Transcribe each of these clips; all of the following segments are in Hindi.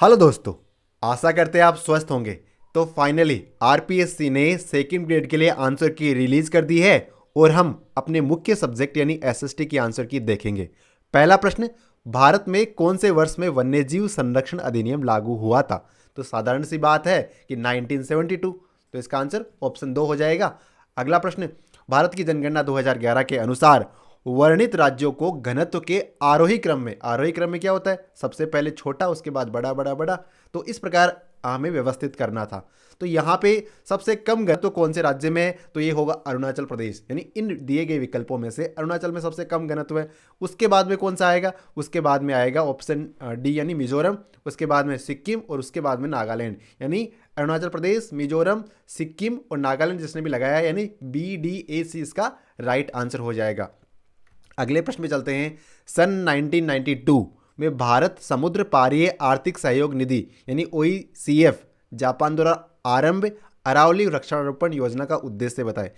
हेलो दोस्तों, आशा करते हैं आप स्वस्थ होंगे। तो फाइनली आरपीएससी ने सेकंड ग्रेड के लिए आंसर की रिलीज कर दी है और हम अपने मुख्य सब्जेक्ट यानी एसएसटी की आंसर की देखेंगे। पहला प्रश्न, भारत में कौन से वर्ष में वन्यजीव संरक्षण अधिनियम लागू हुआ था? तो साधारण सी बात है कि 1972। तो इसका आंसर ऑप्शन 2 हो जाएगा। अगला प्रश्न, भारत की जनगणना 2011 के अनुसार वर्णित राज्यों को घनत्व के आरोही क्रम में क्या होता है? सबसे पहले छोटा, उसके बाद बड़ा, बड़ा, बड़ा। तो इस प्रकार हमें व्यवस्थित करना था। तो यहाँ पे सबसे कम घनत्व कौन से राज्य में है? तो ये होगा अरुणाचल प्रदेश, यानी इन दिए गए विकल्पों में से अरुणाचल में सबसे कम घनत्व है। उसके बाद में कौन सा आएगा? उसके बाद में आएगा ऑप्शन डी यानी मिजोरम, उसके बाद में सिक्किम और उसके बाद में नागालैंड। यानी अरुणाचल प्रदेश, मिजोरम, सिक्किम और नागालैंड जिसने भी लगाया है, यानी BDAC इसका राइट आंसर हो जाएगा। अगले प्रश्न में चलते हैं। सन 1992 में भारत समुद्र पारीय आर्थिक सहयोग निधि यानी OECF जापान द्वारा आरंभ अरावली वृक्षारोपण योजना का उद्देश्य बताएं।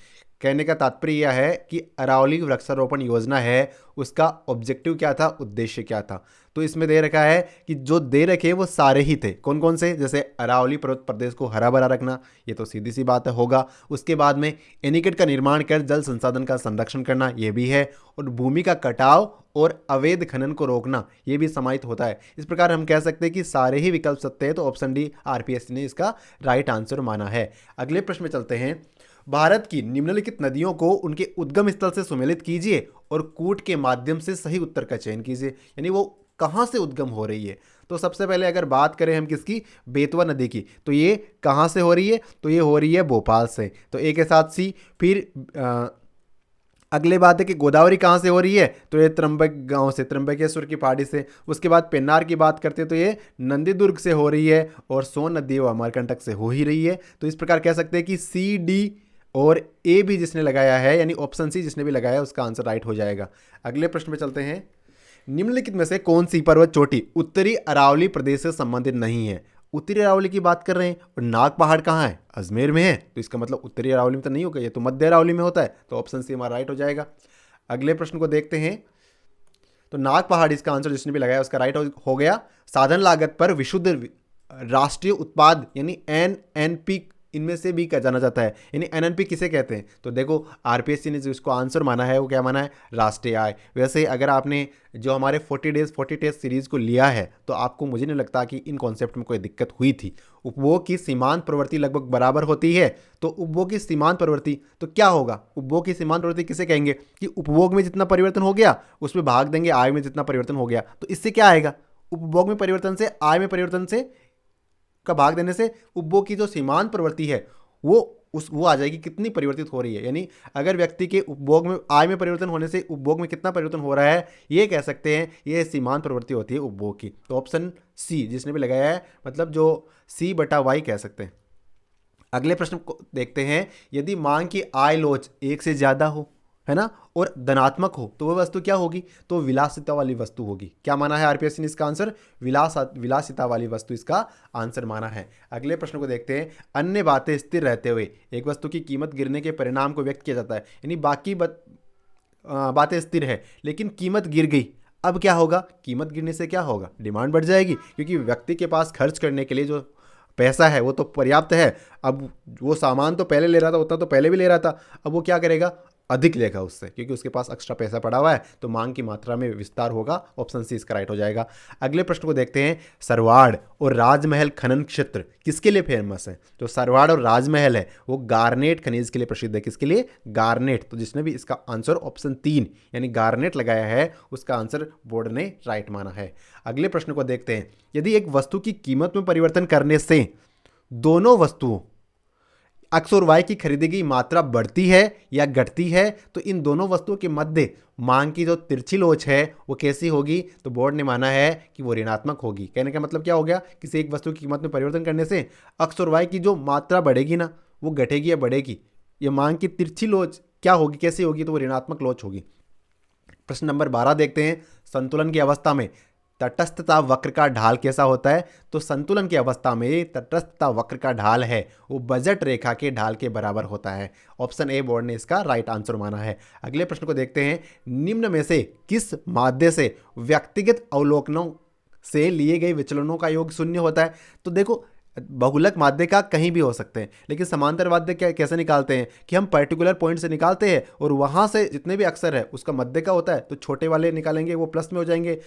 कहने का तात्पर्य यह है कि अरावली वृक्षारोपण योजना है, उसका ऑब्जेक्टिव क्या था, उद्देश्य क्या था? तो इसमें दे रखा है कि जो दे रखे वो सारे ही थे। कौन कौन से? जैसे अरावली पर्वत प्रदेश को हरा भरा रखना, ये तो सीधी सी बात है, होगा। उसके बाद में एनीकट का निर्माण कर जल संसाधन का संरक्षण करना, ये भी है। और भूमि का कटाव और अवैध खनन को रोकना, ये भी समाहित होता है। इस प्रकार हम कह सकते हैं कि सारे ही विकल्प सत्य है। तो ऑप्शन डी आरपीएससी ने इसका राइट आंसर माना है। अगले प्रश्न में चलते हैं। भारत की निम्नलिखित नदियों को उनके उद्गम स्थल से सुमेलित कीजिए और कूट के माध्यम से सही उत्तर का चयन कीजिए, यानी वो कहाँ से उद्गम हो रही है। तो सबसे पहले अगर बात करें हम किसकी, बेतवा नदी की, तो ये कहाँ से हो रही है? तो ये हो रही है भोपाल से। तो ए के साथ सी। फिर अगले बात है कि गोदावरी कहाँ से हो रही है? तो ये त्र्यंबक गांव से, त्र्यंबकेश्वर की पहाड़ी से। उसके बाद पेन्नार की बात करते हैं तो ये नंदीदुर्ग से हो रही है और सोन नदी व अमरकंटक से हो ही रही है। तो इस प्रकार कह सकते हैं कि CD और A भी जिसने लगाया है, यानी ऑप्शन सी जिसने भी लगाया है, उसका आंसर राइट हो जाएगा। अगले प्रश्न में चलते हैं। निम्नलिखित में से कौन सी पर्वत चोटी उत्तरी अरावली प्रदेश से संबंधित नहीं है? उत्तरी अरावली की बात कर रहे हैं और नाग पहाड़ कहाँ है? अजमेर में है। तो इसका मतलब उत्तरी अरावली में तो नहीं होगा, ये तो मध्य अरावली में होता है। तो ऑप्शन सी हमारा राइट हो जाएगा। अगले प्रश्न को देखते हैं। तो नाग पहाड़ इसका आंसर जिसने भी लगाया उसका राइट हो गया। साधन लागत पर विशुद्ध राष्ट्रीय उत्पाद यानी NNP इनमें से भी क्या जाना जाता है, यानी NNP किसे कहते हैं? तो देखो आरपीएससी ने जो इसको आंसर माना है वो क्या माना है? राष्ट्रीय आय। वैसे अगर आपने जो हमारे 40 टेस्ट सीरीज को लिया है तो आपको, मुझे नहीं लगता कि इन कॉन्सेप्ट में कोई दिक्कत हुई थी। उपभोग की सीमांत प्रवृत्ति लगभग बराबर होती है। तो उपभोग की सीमांत प्रवृत्ति तो क्या होगा? उपभोग की सीमांत प्रवृत्ति किसे कहेंगे? कि उपभोग में जितना परिवर्तन हो गया उसमें भाग देंगे आय में जितना परिवर्तन हो गया। तो इससे क्या आएगा? उपभोग में परिवर्तन से, आय में परिवर्तन से का भाग देने से उपभोग की जो सीमांत प्रवृत्ति है वो आ जाएगी, कितनी परिवर्तित हो रही है। यानी अगर व्यक्ति के उपभोग में, आय में परिवर्तन होने से उपभोग में कितना परिवर्तन हो रहा है, ये कह सकते हैं ये सीमांत प्रवृत्ति होती है उपभोग की। तो ऑप्शन सी जिसने भी लगाया है, मतलब जो C/Y कह सकते हैं। अगले प्रश्न को देखते हैं। यदि मांग की आय लोच एक से ज्यादा हो, है ना, और धनात्मक हो तो वह वस्तु क्या होगी? तो विलासिता वाली वस्तु होगी। क्या माना है आरपीएससी ने इसका आंसर? विलासिता वाली वस्तु इसका आंसर माना है। अगले प्रश्न को देखते हैं। अन्य बातें स्थिर रहते हुए एक वस्तु की कीमत गिरने के परिणाम को व्यक्त किया जाता है, यानी बाकी बातें स्थिर है लेकिन कीमत गिर गई। अब क्या होगा? कीमत गिरने से क्या होगा? डिमांड बढ़ जाएगी, क्योंकि व्यक्ति के पास खर्च करने के लिए जो पैसा है वो तो पर्याप्त है। अब वो सामान तो पहले ले रहा था, उतना तो पहले भी ले रहा था, अब वो क्या करेगा? अधिक लेगा उससे, क्योंकि उसके पास एक्स्ट्रा पैसा पड़ा हुआ है। तो मांग की मात्रा में विस्तार होगा। ऑप्शन सी इसका राइट हो जाएगा। अगले प्रश्न को देखते हैं। सरवाड़ और राजमहल खनन क्षेत्र किसके लिए फेमस है? तो सरवाड़ और राजमहल है वो गार्नेट खनिज के लिए प्रसिद्ध है। किसके लिए? गार्नेट। तो जिसने भी इसका आंसर ऑप्शन 3 यानी गार्नेट लगाया है उसका आंसर बोर्ड ने राइट माना है। अगले प्रश्न को देखते हैं। यदि एक वस्तु की कीमत में परिवर्तन करने से दोनों वस्तुओं एक्स और वाई की खरीदी गई मात्रा बढ़ती है या घटती है, तो इन दोनों वस्तुओं के मध्य मांग की जो तिरछी लोच है वो कैसी होगी? तो बोर्ड ने माना है कि वो ऋणात्मक होगी। कहने का मतलब क्या हो गया? किसी एक वस्तु की कीमत में परिवर्तन करने से एक्स और वाई की जो मात्रा बढ़ेगी ना, वो घटेगी या बढ़ेगी? ये मांग की तिरछी लोच क्या होगी, कैसी होगी? तो वो ऋणात्मक लोच होगी। प्रश्न नंबर 12 देखते हैं। संतुलन की अवस्था में तटस्थता वक्र का ढाल कैसा होता है? तो संतुलन की अवस्था में तटस्थता वक्र का ढाल है वो बजट रेखा के ढाल के बराबर होता है। ऑप्शन ए बोर्ड ने इसका राइट आंसर माना है। अगले प्रश्न को देखते हैं। निम्न में से किस माध्य से व्यक्तिगत अवलोकनों से लिए गए विचलनों का योग शून्य होता है। तो देखो, बहुलक माध्य का कहीं भी हो सकते हैं, लेकिन समांतर माध्य क्या कैसे निकालते हैं कि हम पर्टिकुलर पॉइंट से निकालते हैं और वहां से जितने भी अक्षर है उसका मध्य का होता है, तो छोटे वाले निकालेंगे वो प्लस में हो जाएंगे,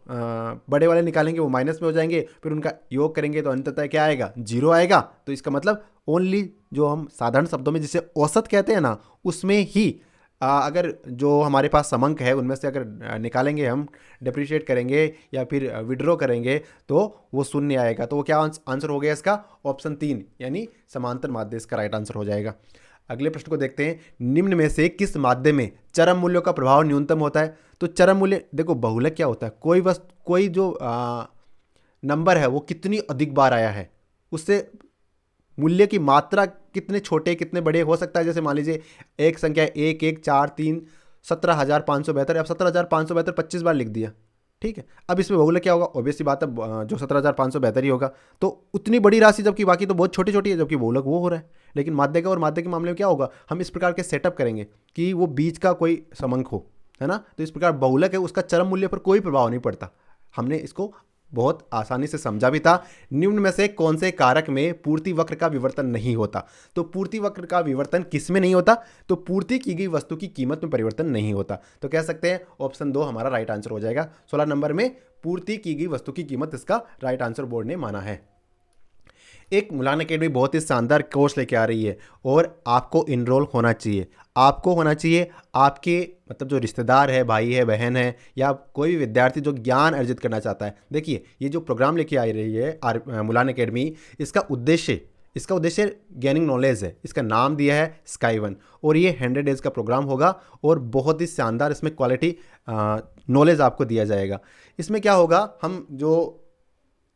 बड़े वाले निकालेंगे वो माइनस में हो जाएंगे, फिर उनका योग करेंगे तो अंततः क्या आएगा, जीरो आएगा। तो इसका मतलब ओनली जो हम साधारण शब्दों में जिसे औसत कहते हैं ना, उसमें ही अगर जो हमारे पास समंक है उनमें से अगर निकालेंगे, हम डिप्रिशिएट करेंगे या फिर विड्रॉ करेंगे तो वो शून्य आएगा। तो वो क्या आंसर हो गया इसका, ऑप्शन 3 यानी समांतर माध्य इसका राइट आंसर हो जाएगा। अगले प्रश्न को देखते हैं, निम्न में से किस माध्य में चरम मूल्यों का प्रभाव न्यूनतम होता है। तो चरम मूल्य, देखो बहुलक क्या होता है, कोई जो नंबर है वो कितनी अधिक बार आया है, उससे मूल्य की मात्रा कितने छोटे कितने बड़े हो सकता है। जैसे मान लीजिए एक संख्या 1 1 4 3 17,572, अब 17,572 25 बार लिख दिया, ठीक है। अब इसमें बहुलक क्या होगा, ऑब्वियसली बात है जो 17,572 ही होगा, तो उतनी बड़ी राशि, जबकि बाकी तो बहुत छोटी छोटी है, जबकि बहुलक वो हो रहा है। लेकिन माध्य का और माध्य के मामले में क्या होगा, हम इस प्रकार के सेटअप करेंगे कि वो बीच का कोई समंक हो, है ना। तो इस प्रकार बहुलक है उसका चरम मूल्य पर कोई प्रभाव नहीं पड़ता। हमने इसको बहुत आसानी से समझा भी था। निम्न में से कौन से कारक में पूर्ति वक्र का विवर्तन नहीं होता। तो पूर्ति वक्र का विवर्तन किस में नहीं होता, तो पूर्ति की गई वस्तु की कीमत में परिवर्तन नहीं होता। तो कह सकते हैं ऑप्शन 2 हमारा राइट आंसर हो जाएगा। 16 नंबर में पूर्ति की गई वस्तु की कीमत इसका राइट आंसर बोर्ड ने माना है। एक मुलान अकेडमी बहुत ही शानदार कोर्स लेके आ रही है और आपको इनरोल होना चाहिए। आपको होना चाहिए, आपके मतलब जो रिश्तेदार है, भाई है, बहन है, या कोई भी विद्यार्थी जो ज्ञान अर्जित करना चाहता है। देखिए ये जो प्रोग्राम लेके आ रही है मुलान अकेडमी, इसका उद्देश्य गेनिंग नॉलेज है। इसका नाम दिया है स्काई वन और ये 100 डेज का प्रोग्राम होगा और बहुत ही शानदार इसमें क्वालिटी नॉलेज आपको दिया जाएगा। इसमें क्या होगा, हम जो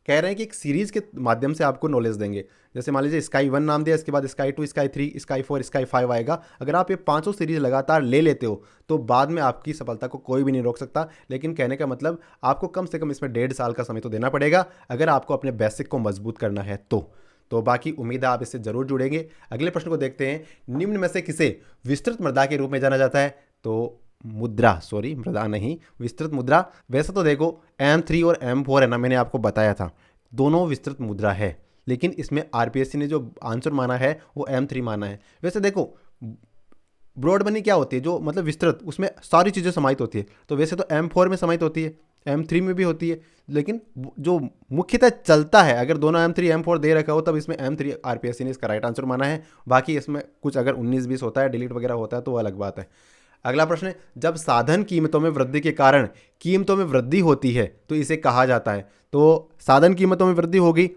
कह रहे हैं कि एक सीरीज़ के माध्यम से आपको नॉलेज देंगे। जैसे मान लीजिए स्काई 1 नाम दिया, इसके बाद स्काई 2, स्काई 3, स्काई 4, स्काई 5 आएगा। अगर आप ये 5 सीरीज लगातार ले लेते हो तो बाद में आपकी सफलता को कोई भी नहीं रोक सकता। लेकिन कहने का मतलब आपको कम से कम इसमें 1.5 साल का समय तो देना पड़ेगा अगर आपको अपने बेसिक को मजबूत करना है तो बाकी उम्मीद है आप इससे जरूर जुड़ेंगे। अगले प्रश्न को देखते हैं, निम्न में से किसे विस्तृत मृदा के रूप में जाना जाता है। तो मृदा नहीं, विस्तृत मुद्रा। वैसे तो देखो M3 और M4 है ना, मैंने आपको बताया था दोनों विस्तृत मुद्रा है, लेकिन इसमें आरपीएससी ने जो आंसर माना है वो M3 माना है। वैसे देखो ब्रॉड मनी क्या होती है, जो मतलब विस्तृत, उसमें सारी चीज़ें समाहित होती है। तो वैसे तो M4 में समाहित होती है, M3 में भी होती है, लेकिन जो मुख्यतः चलता है, अगर दोनों M3 M4 दे रखा हो तब इसमें M3 आरपीएससी ने इसका राइट आंसर माना है। बाकी इसमें कुछ अगर 19-20 होता है, डिलीट वगैरह होता है तो वो अलग बात है। अगला प्रश्न है, जब साधन कीमतों में वृद्धि के कारण कीमतों में वृद्धि होती है तो इसे कहा जाता है। तो साधन कीमतों में वृद्धि होगी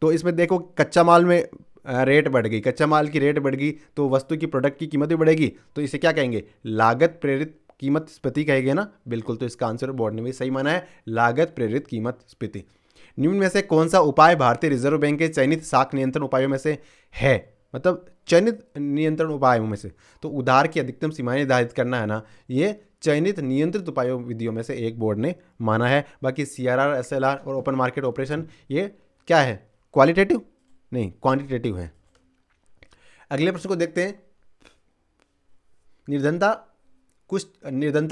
तो इसमें देखो कच्चा माल में रेट बढ़ गई, कच्चा माल की रेट बढ़ गई तो वस्तु की प्रोडक्ट की कीमत भी बढ़ेगी, तो इसे क्या कहेंगे, लागत प्रेरित कीमत स्फीति कहेंगे ना। बिल्कुल, तो इसका आंसर बोर्ड ने भी सही माना है, लागत प्रेरित कीमत स्फीति। निम्न में से कौन सा उपाय भारतीय रिजर्व बैंक के चयनित साख नियंत्रण उपायों में से है, मतलब चयनित नियंत्रण उपायों में से। तो उधार की अधिकतम सीमाएं निर्धारित करना है ना, ये चयनित नियंत्रित उपायों विधियों में से एक बोर्ड ने माना है। बाकी CRR, SLR और ओपन मार्केट ऑपरेशन ये क्या है, क्वालिटेटिव नहीं क्वांटिटेटिव है। अगले प्रश्न को देखते हैं, निर्धनता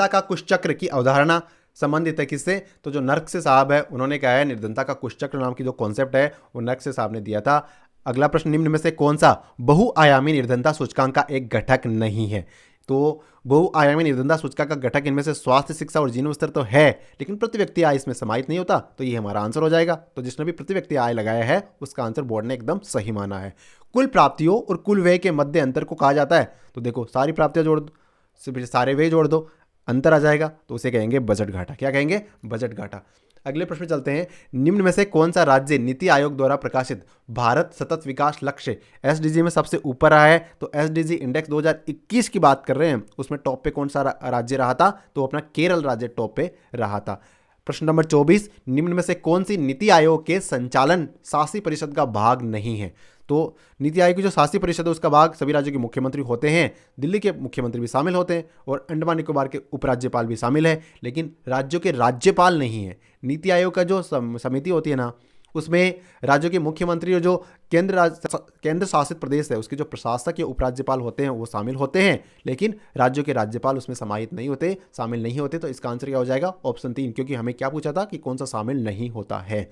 का कुश चक्र की अवधारणा संबंधित है किससे। तो जो नर्क से साहब है उन्होंने कहा है, निर्धनता का कुश चक्र नाम की जो कॉन्सेप्ट है वो नर्क से साहब ने दिया था। अगला प्रश्न, निम्न में से कौन सा बहुआयामी निर्धनता सूचकांक का एक घटक नहीं है। तो बहुआयामी निर्धनता सूचकांक का घटक इनमें से स्वास्थ्य, शिक्षा और जीवन स्तर तो है, लेकिन प्रति व्यक्ति आय इसमें समाहित नहीं होता, तो ये हमारा आंसर हो जाएगा। तो जिसने भी प्रति व्यक्ति आय लगाया है उसका आंसर बोर्ड ने एकदम सही माना है। कुल प्राप्तियों और कुल व्यय के मध्य अंतर को कहा जाता है। तो देखो सारी प्राप्तियां जोड़ दो, सारे व्यय जोड़ दो, अंतर आ जाएगा, तो उसे कहेंगे बजट घाटा। क्या कहेंगे, बजट घाटा। अगले प्रश्न में चलते हैं, निम्न में से कौन सा राज्य नीति आयोग द्वारा प्रकाशित भारत सतत विकास लक्ष्य SDG में सबसे ऊपर रहा है। तो SDG इंडेक्स 2021 की बात कर रहे हैं, उसमें टॉप पे कौन सा राज्य रहा था, तो अपना केरल राज्य टॉप पे रहा था। प्रश्न नंबर 24, निम्न में से कौन सी नीति आयोग के संचालन शासी परिषद का भाग नहीं है। तो नीति आयोग की जो शासी परिषद है उसका भाग सभी राज्यों के मुख्यमंत्री होते हैं, दिल्ली के मुख्यमंत्री भी शामिल होते हैं और अंडमान निकोबार के उपराज्यपाल भी शामिल है, लेकिन राज्यों के राज्यपाल नहीं है। नीति आयोग का जो समिति होती है ना, उसमें राज्यों के मुख्यमंत्री और जो केंद्र शासित प्रदेश है उसके जो प्रशासक या उपराज्यपाल होते हैं वो शामिल होते हैं, लेकिन राज्यों के राज्यपाल उसमें समाहित नहीं होते, शामिल नहीं होते। तो इसका आंसर क्या हो जाएगा? ऑप्शन 3, क्योंकि हमें क्या पूछा था कि कौन सा शामिल नहीं होता है।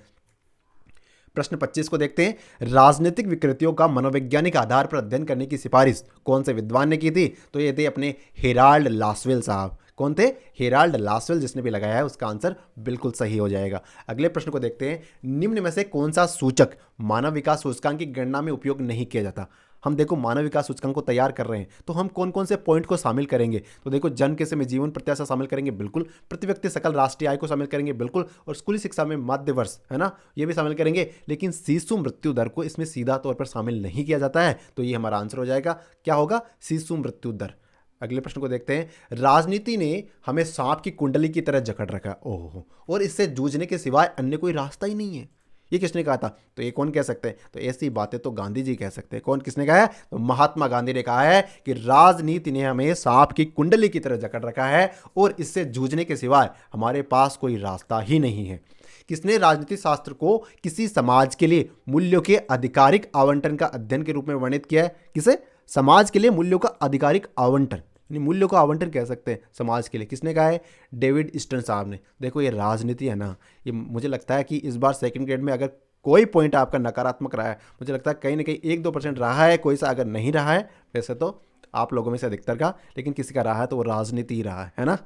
प्रश्न 25 को देखते हैं। राजनीतिक विकृतियों का मनोवैज्ञानिक आधार पर अध्ययन करने की सिफारिश कौन से विद्वान ने की थी? तो ये थे अपने हेराल्ड लासवेल साहब। कौन थे? Herald Lasswell. जिसने भी लगाया है उसका आंसर बिल्कुल सही हो जाएगा। अगले प्रश्न को देखते हैं। निम्न में से कौन सा सूचक मानव विकास सूचकांक की गणना में उपयोग नहीं किया जाता? हम देखो मानव विकास सूचकांक को तैयार कर रहे हैं तो हम कौन कौन से पॉइंट को शामिल करेंगे? तो देखो जन्म के समय जीवन प्रत्याशा शामिल करेंगे, बिल्कुल। प्रति व्यक्ति सकल राष्ट्रीय आय को शामिल करेंगे, बिल्कुल। और स्कूली शिक्षा में माध्य वर्ष, है ना, ये भी शामिल करेंगे। लेकिन शिशु मृत्यु दर को इसमें सीधा तौर पर शामिल नहीं किया जाता है, तो ये हमारा आंसर हो जाएगा। क्या होगा? शिशु मृत्यु दर। अगले प्रश्न को देखते हैं। राजनीति ने हमें सांप की कुंडली की तरह जकड़ रखा, ओहो, और इससे जूझने के सिवाय अन्य कोई रास्ता ही नहीं है। ये किसने कहा था? तो ये कौन कह सकते हैं? तो ऐसी बातें तो गांधी जी कह सकते हैं। कौन, किसने कहा है? तो महात्मा गांधी ने कहा है कि राजनीति ने हमें सांप की कुंडली की तरह जकड़ रखा है और इससे जूझने के सिवाय हमारे पास कोई रास्ता ही नहीं है। किसने राजनीति शास्त्र को किसी समाज के लिए मूल्यों के आधिकारिक आवंटन का अध्ययन के रूप में वर्णित किया है? किसे? समाज के लिए मूल्यों का आधिकारिक आवंटन, मूल्यों का आवंटन कह सकते हैं समाज के लिए। किसने कहा है? डेविड ईस्टन साहब ने। देखो ये राजनीति है ना, ये मुझे लगता है कि इस बार सेकंड ग्रेड में अगर कोई पॉइंट आपका नकारात्मक रहा है, मुझे लगता है कहीं ना कहीं 1-2% रहा है, कोई सा अगर नहीं रहा है, वैसे तो आप लोगों में से अधिकतर का, लेकिन किसी का रहा है तो वो राजनीति ही रहा है ना।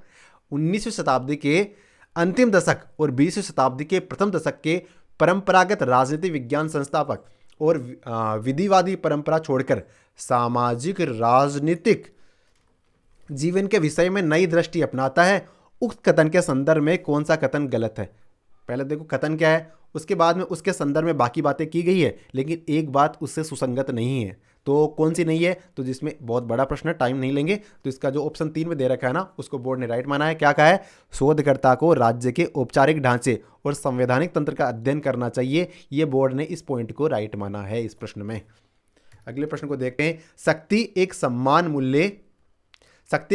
19वीं शताब्दी के अंतिम दशक और 20वीं शताब्दी के प्रथम दशक के परंपरागत राजनीति विज्ञान संस्थापक और विधिवादी परंपरा छोड़कर सामाजिक राजनीतिक जीवन के विषय में नई दृष्टि अपनाता है। उक्त कथन के संदर्भ में कौन सा कथन गलत है? पहले देखो कथन क्या है, उसके बाद में उसके संदर्भ में बाकी बातें की गई है, लेकिन एक बात उससे सुसंगत नहीं है। तो कौन सी नहीं है? तो जिसमें बहुत बड़ा प्रश्न है, टाइम नहीं लेंगे, तो इसका जो ऑप्शन 3 में दे रखा है ना, उसको बोर्ड ने राइट माना है। क्या कहा है? शोधकर्ता को राज्य के औपचारिक ढांचे और संवैधानिक तंत्र का अध्ययन करना चाहिए। ये बोर्ड ने इस पॉइंट को राइट माना है इस प्रश्न में। अगले प्रश्न को देखते हैं। शक्ति एक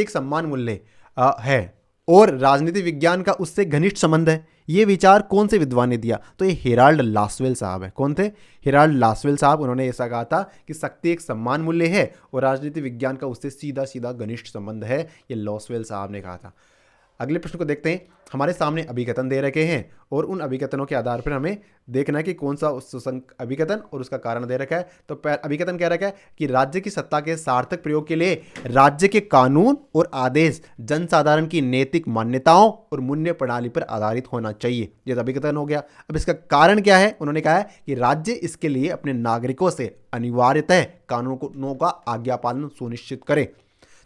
सम्मान मूल्य है और राजनीति विज्ञान का उससे घनिष्ठ संबंध है। ये विचार कौन से विद्वान ने दिया? तो ये हेराल्ड लासवेल साहब है। कौन थे? हेराल्ड लासवेल साहब। उन्होंने ऐसा कहा था कि शक्ति एक सम्मान मूल्य है और राजनीति विज्ञान का उससे सीधा सीधा घनिष्ठ संबंध है। ये लासवेल साहब ने कहा था। अगले प्रश्न को देखते हैं। हमारे सामने अभिकथन दे रखे हैं और उन अभिकथनों के आधार पर हमें देखना है कि कौन सा अभिकथन और उसका कारण दे रखा है। तो अभिकथन कह रखा है कि राज्य की सत्ता के सार्थक प्रयोग के लिए राज्य के कानून और आदेश जनसाधारण की नैतिक मान्यताओं और मूल्य प्रणाली पर आधारित होना चाहिए। यह अभिकथन हो गया। अब इसका कारण क्या है? उन्होंने कहा है कि राज्य इसके लिए अपने नागरिकों से अनिवार्यतः कानूनों का आज्ञा पालन सुनिश्चित करे।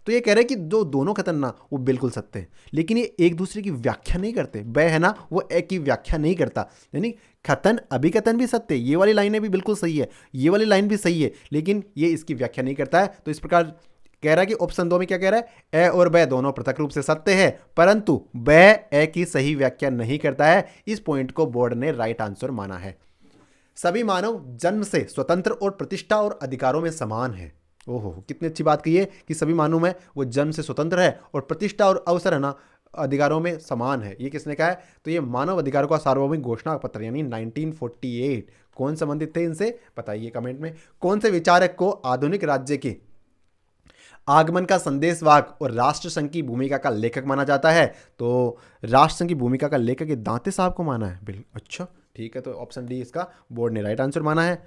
तो ये कह रहे हैं कि जो दोनों कथन ना वो बिल्कुल सत्य है, लेकिन ये एक दूसरे की व्याख्या नहीं करते। ब है ना, वो एक की व्याख्या नहीं करता। यानी कथन अभिकथन भी सत्य है, ये वाली लाइनें भी बिल्कुल सही है, ये वाली लाइन भी सही है, लेकिन ये इसकी व्याख्या नहीं करता है। तो इस प्रकार कह रहा है कि ऑप्शन 2 में क्या कह रहा है? ए और ब दोनों पृथक रूप से सत्य है, परंतु ब ए की सही व्याख्या नहीं करता है। इस पॉइंट को बोर्ड ने राइट आंसर माना है। सभी मानव जन्म से स्वतंत्र और प्रतिष्ठा और अधिकारों में समान है। ओहो, कितनी अच्छी बात कही है कि सभी मानव में वो जन्म से स्वतंत्र है और प्रतिष्ठा और अवसर है ना अधिकारों में समान है। ये किसने कहा है? तो ये मानव अधिकारों का सार्वभौमिक घोषणा पत्र यानी 1948। कौन संबंधित थे इनसे? बताइए कमेंट में। कौन से विचारक को आधुनिक राज्य के आगमन का संदेशवाहक और राष्ट्र संघ की भूमिका का लेखक माना जाता है? तो राष्ट्र संघ की भूमिका का लेखक दांते साहब को माना है। बिल्कुल, अच्छा ठीक है। तो ऑप्शन डी इसका बोर्ड ने राइट आंसर माना है।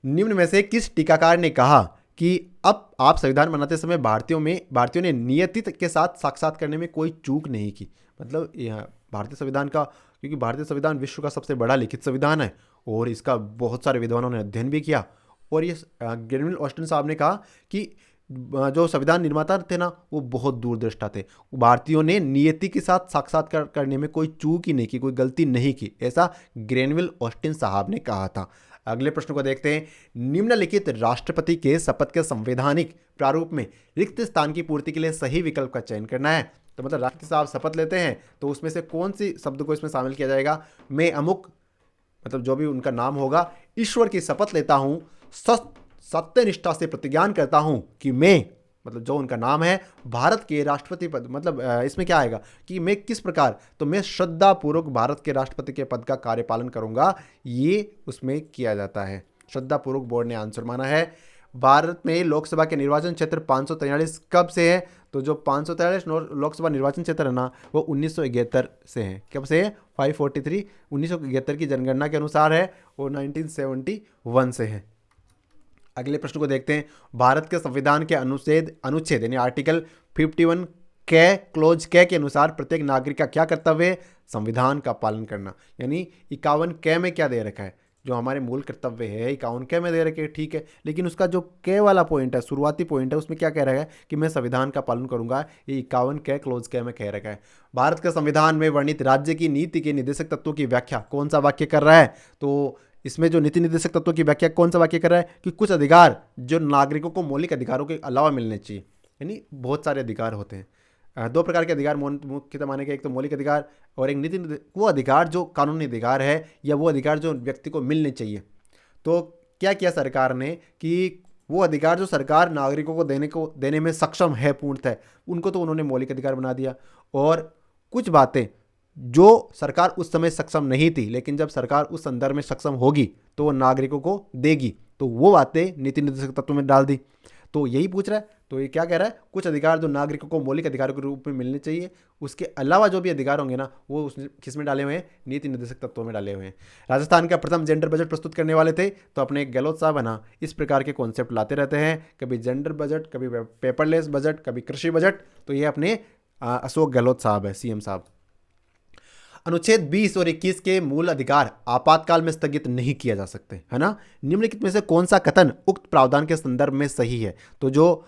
निम्न में से किस टीकाकार ने कहा कि अब आप संविधान बनाते समय भारतीयों ने नियति के साथ साक्षात करने में कोई चूक नहीं की? मतलब यह भारतीय संविधान का, क्योंकि भारतीय संविधान विश्व का सबसे बड़ा लिखित संविधान है और इसका बहुत सारे विद्वानों ने अध्ययन भी किया। और ये ग्रेनविल ऑस्टिन साहब ने कहा कि जो संविधान निर्माता थे ना वो बहुत दूरदृष्टा थे। भारतीयों ने नियति के साथ साक्षात्कार करने में कोई चूक ही नहीं की, कोई गलती नहीं की, ऐसा ग्रेनविल ऑस्टिन साहब ने कहा था। अगले प्रश्न को देखते हैं। निम्नलिखित राष्ट्रपति के शपथ के संवैधानिक प्रारूप में रिक्त स्थान की पूर्ति के लिए सही विकल्प का चयन करना है। तो मतलब राष्ट्रपति साहब शपथ लेते हैं तो उसमें से कौन सी शब्द को इसमें शामिल किया जाएगा? मैं अमुक, मतलब जो भी उनका नाम होगा, ईश्वर की शपथ लेता हूं, सत्यनिष्ठा से प्रतिज्ञान करता हूं कि मैं, मतलब जो उनका नाम है, भारत के राष्ट्रपति पद, मतलब इसमें क्या आएगा कि मैं किस प्रकार, तो मैं श्रद्धापूर्वक भारत के राष्ट्रपति के पद का कार्यपालन करूंगा, ये उसमें किया जाता है। श्रद्धापूर्वक बोर्ड ने आंसर माना है। भारत में लोकसभा के निर्वाचन क्षेत्र 543 कब से है, तो जो 543 लोकसभा निर्वाचन क्षेत्र है ना, वो 1971 से है। कब से है? 543 1971 की जनगणना के अनुसार है, और 1971 से है। अगले प्रश्न को देखते हैं। भारत के संविधान के अनुच्छेद यानी आर्टिकल 51 कै क्लोज कै के अनुसार प्रत्येक नागरिक का क्या कर्तव्य है? संविधान का पालन करना। यानी 51 कै में क्या दे रखा है, जो हमारे मूल कर्तव्य है 51 कै में दे रखे, ठीक है, लेकिन उसका जो कै वाला पॉइंट है, शुरुआती पॉइंट है, उसमें क्या कह रहा है कि मैं संविधान का पालन करूंगा, ये 51 कै क्लोज कै में कह रखा है। भारत के संविधान में वर्णित राज्य की नीति के निर्देशक तत्वों की व्याख्या कौन सा वाक्य कर रहा है? तो इसमें जो नीति निर्देशक तत्वों की व्याख्या कौन सा वाक्य कर रहा है कि कुछ अधिकार जो नागरिकों को मौलिक अधिकारों के अलावा मिलने चाहिए। यानी बहुत सारे अधिकार होते हैं, दो प्रकार के अधिकार मुख्यतः माने गए, एक तो मौलिक अधिकार और एक नीति, वो अधिकार जो कानूनी अधिकार है या वो अधिकार जो व्यक्ति को मिलने चाहिए। तो क्या किया सरकार ने कि वो अधिकार जो सरकार नागरिकों को देने में सक्षम है पूर्णतः, उनको तो उन्होंने मौलिक अधिकार बना दिया, और कुछ बातें जो सरकार उस समय सक्षम नहीं थी, लेकिन जब सरकार उस संदर्भ में सक्षम होगी तो वो नागरिकों को देगी, तो वो बातें नीति निर्देशक तत्व में डाल दी। तो यही पूछ रहा है, तो ये क्या कह रहा है, कुछ अधिकार जो नागरिकों को मौलिक अधिकारों के रूप में मिलने चाहिए, उसके अलावा जो भी अधिकार होंगे ना, वो उसने किस में डाले हुए हैं? नीति निर्देशक तत्वों में डाले हुए हैं। राजस्थान का प्रथम जेंडर बजट प्रस्तुत करने वाले थे, तो अपने गहलोत साहब है ना, इस प्रकार के कॉन्सेप्ट लाते रहते हैं, कभी जेंडर बजट, कभी पेपरलेस बजट, कभी कृषि बजट। तो ये अपने अशोक गहलोत साहब है, सीएम साहब। अनुच्छेद 20 और 21 के मूल अधिकार आपातकाल में स्थगित नहीं किया जा सकते, है ना। निम्नलिखित में से कौन सा कथन उक्त प्रावधान के संदर्भ में सही है? तो जो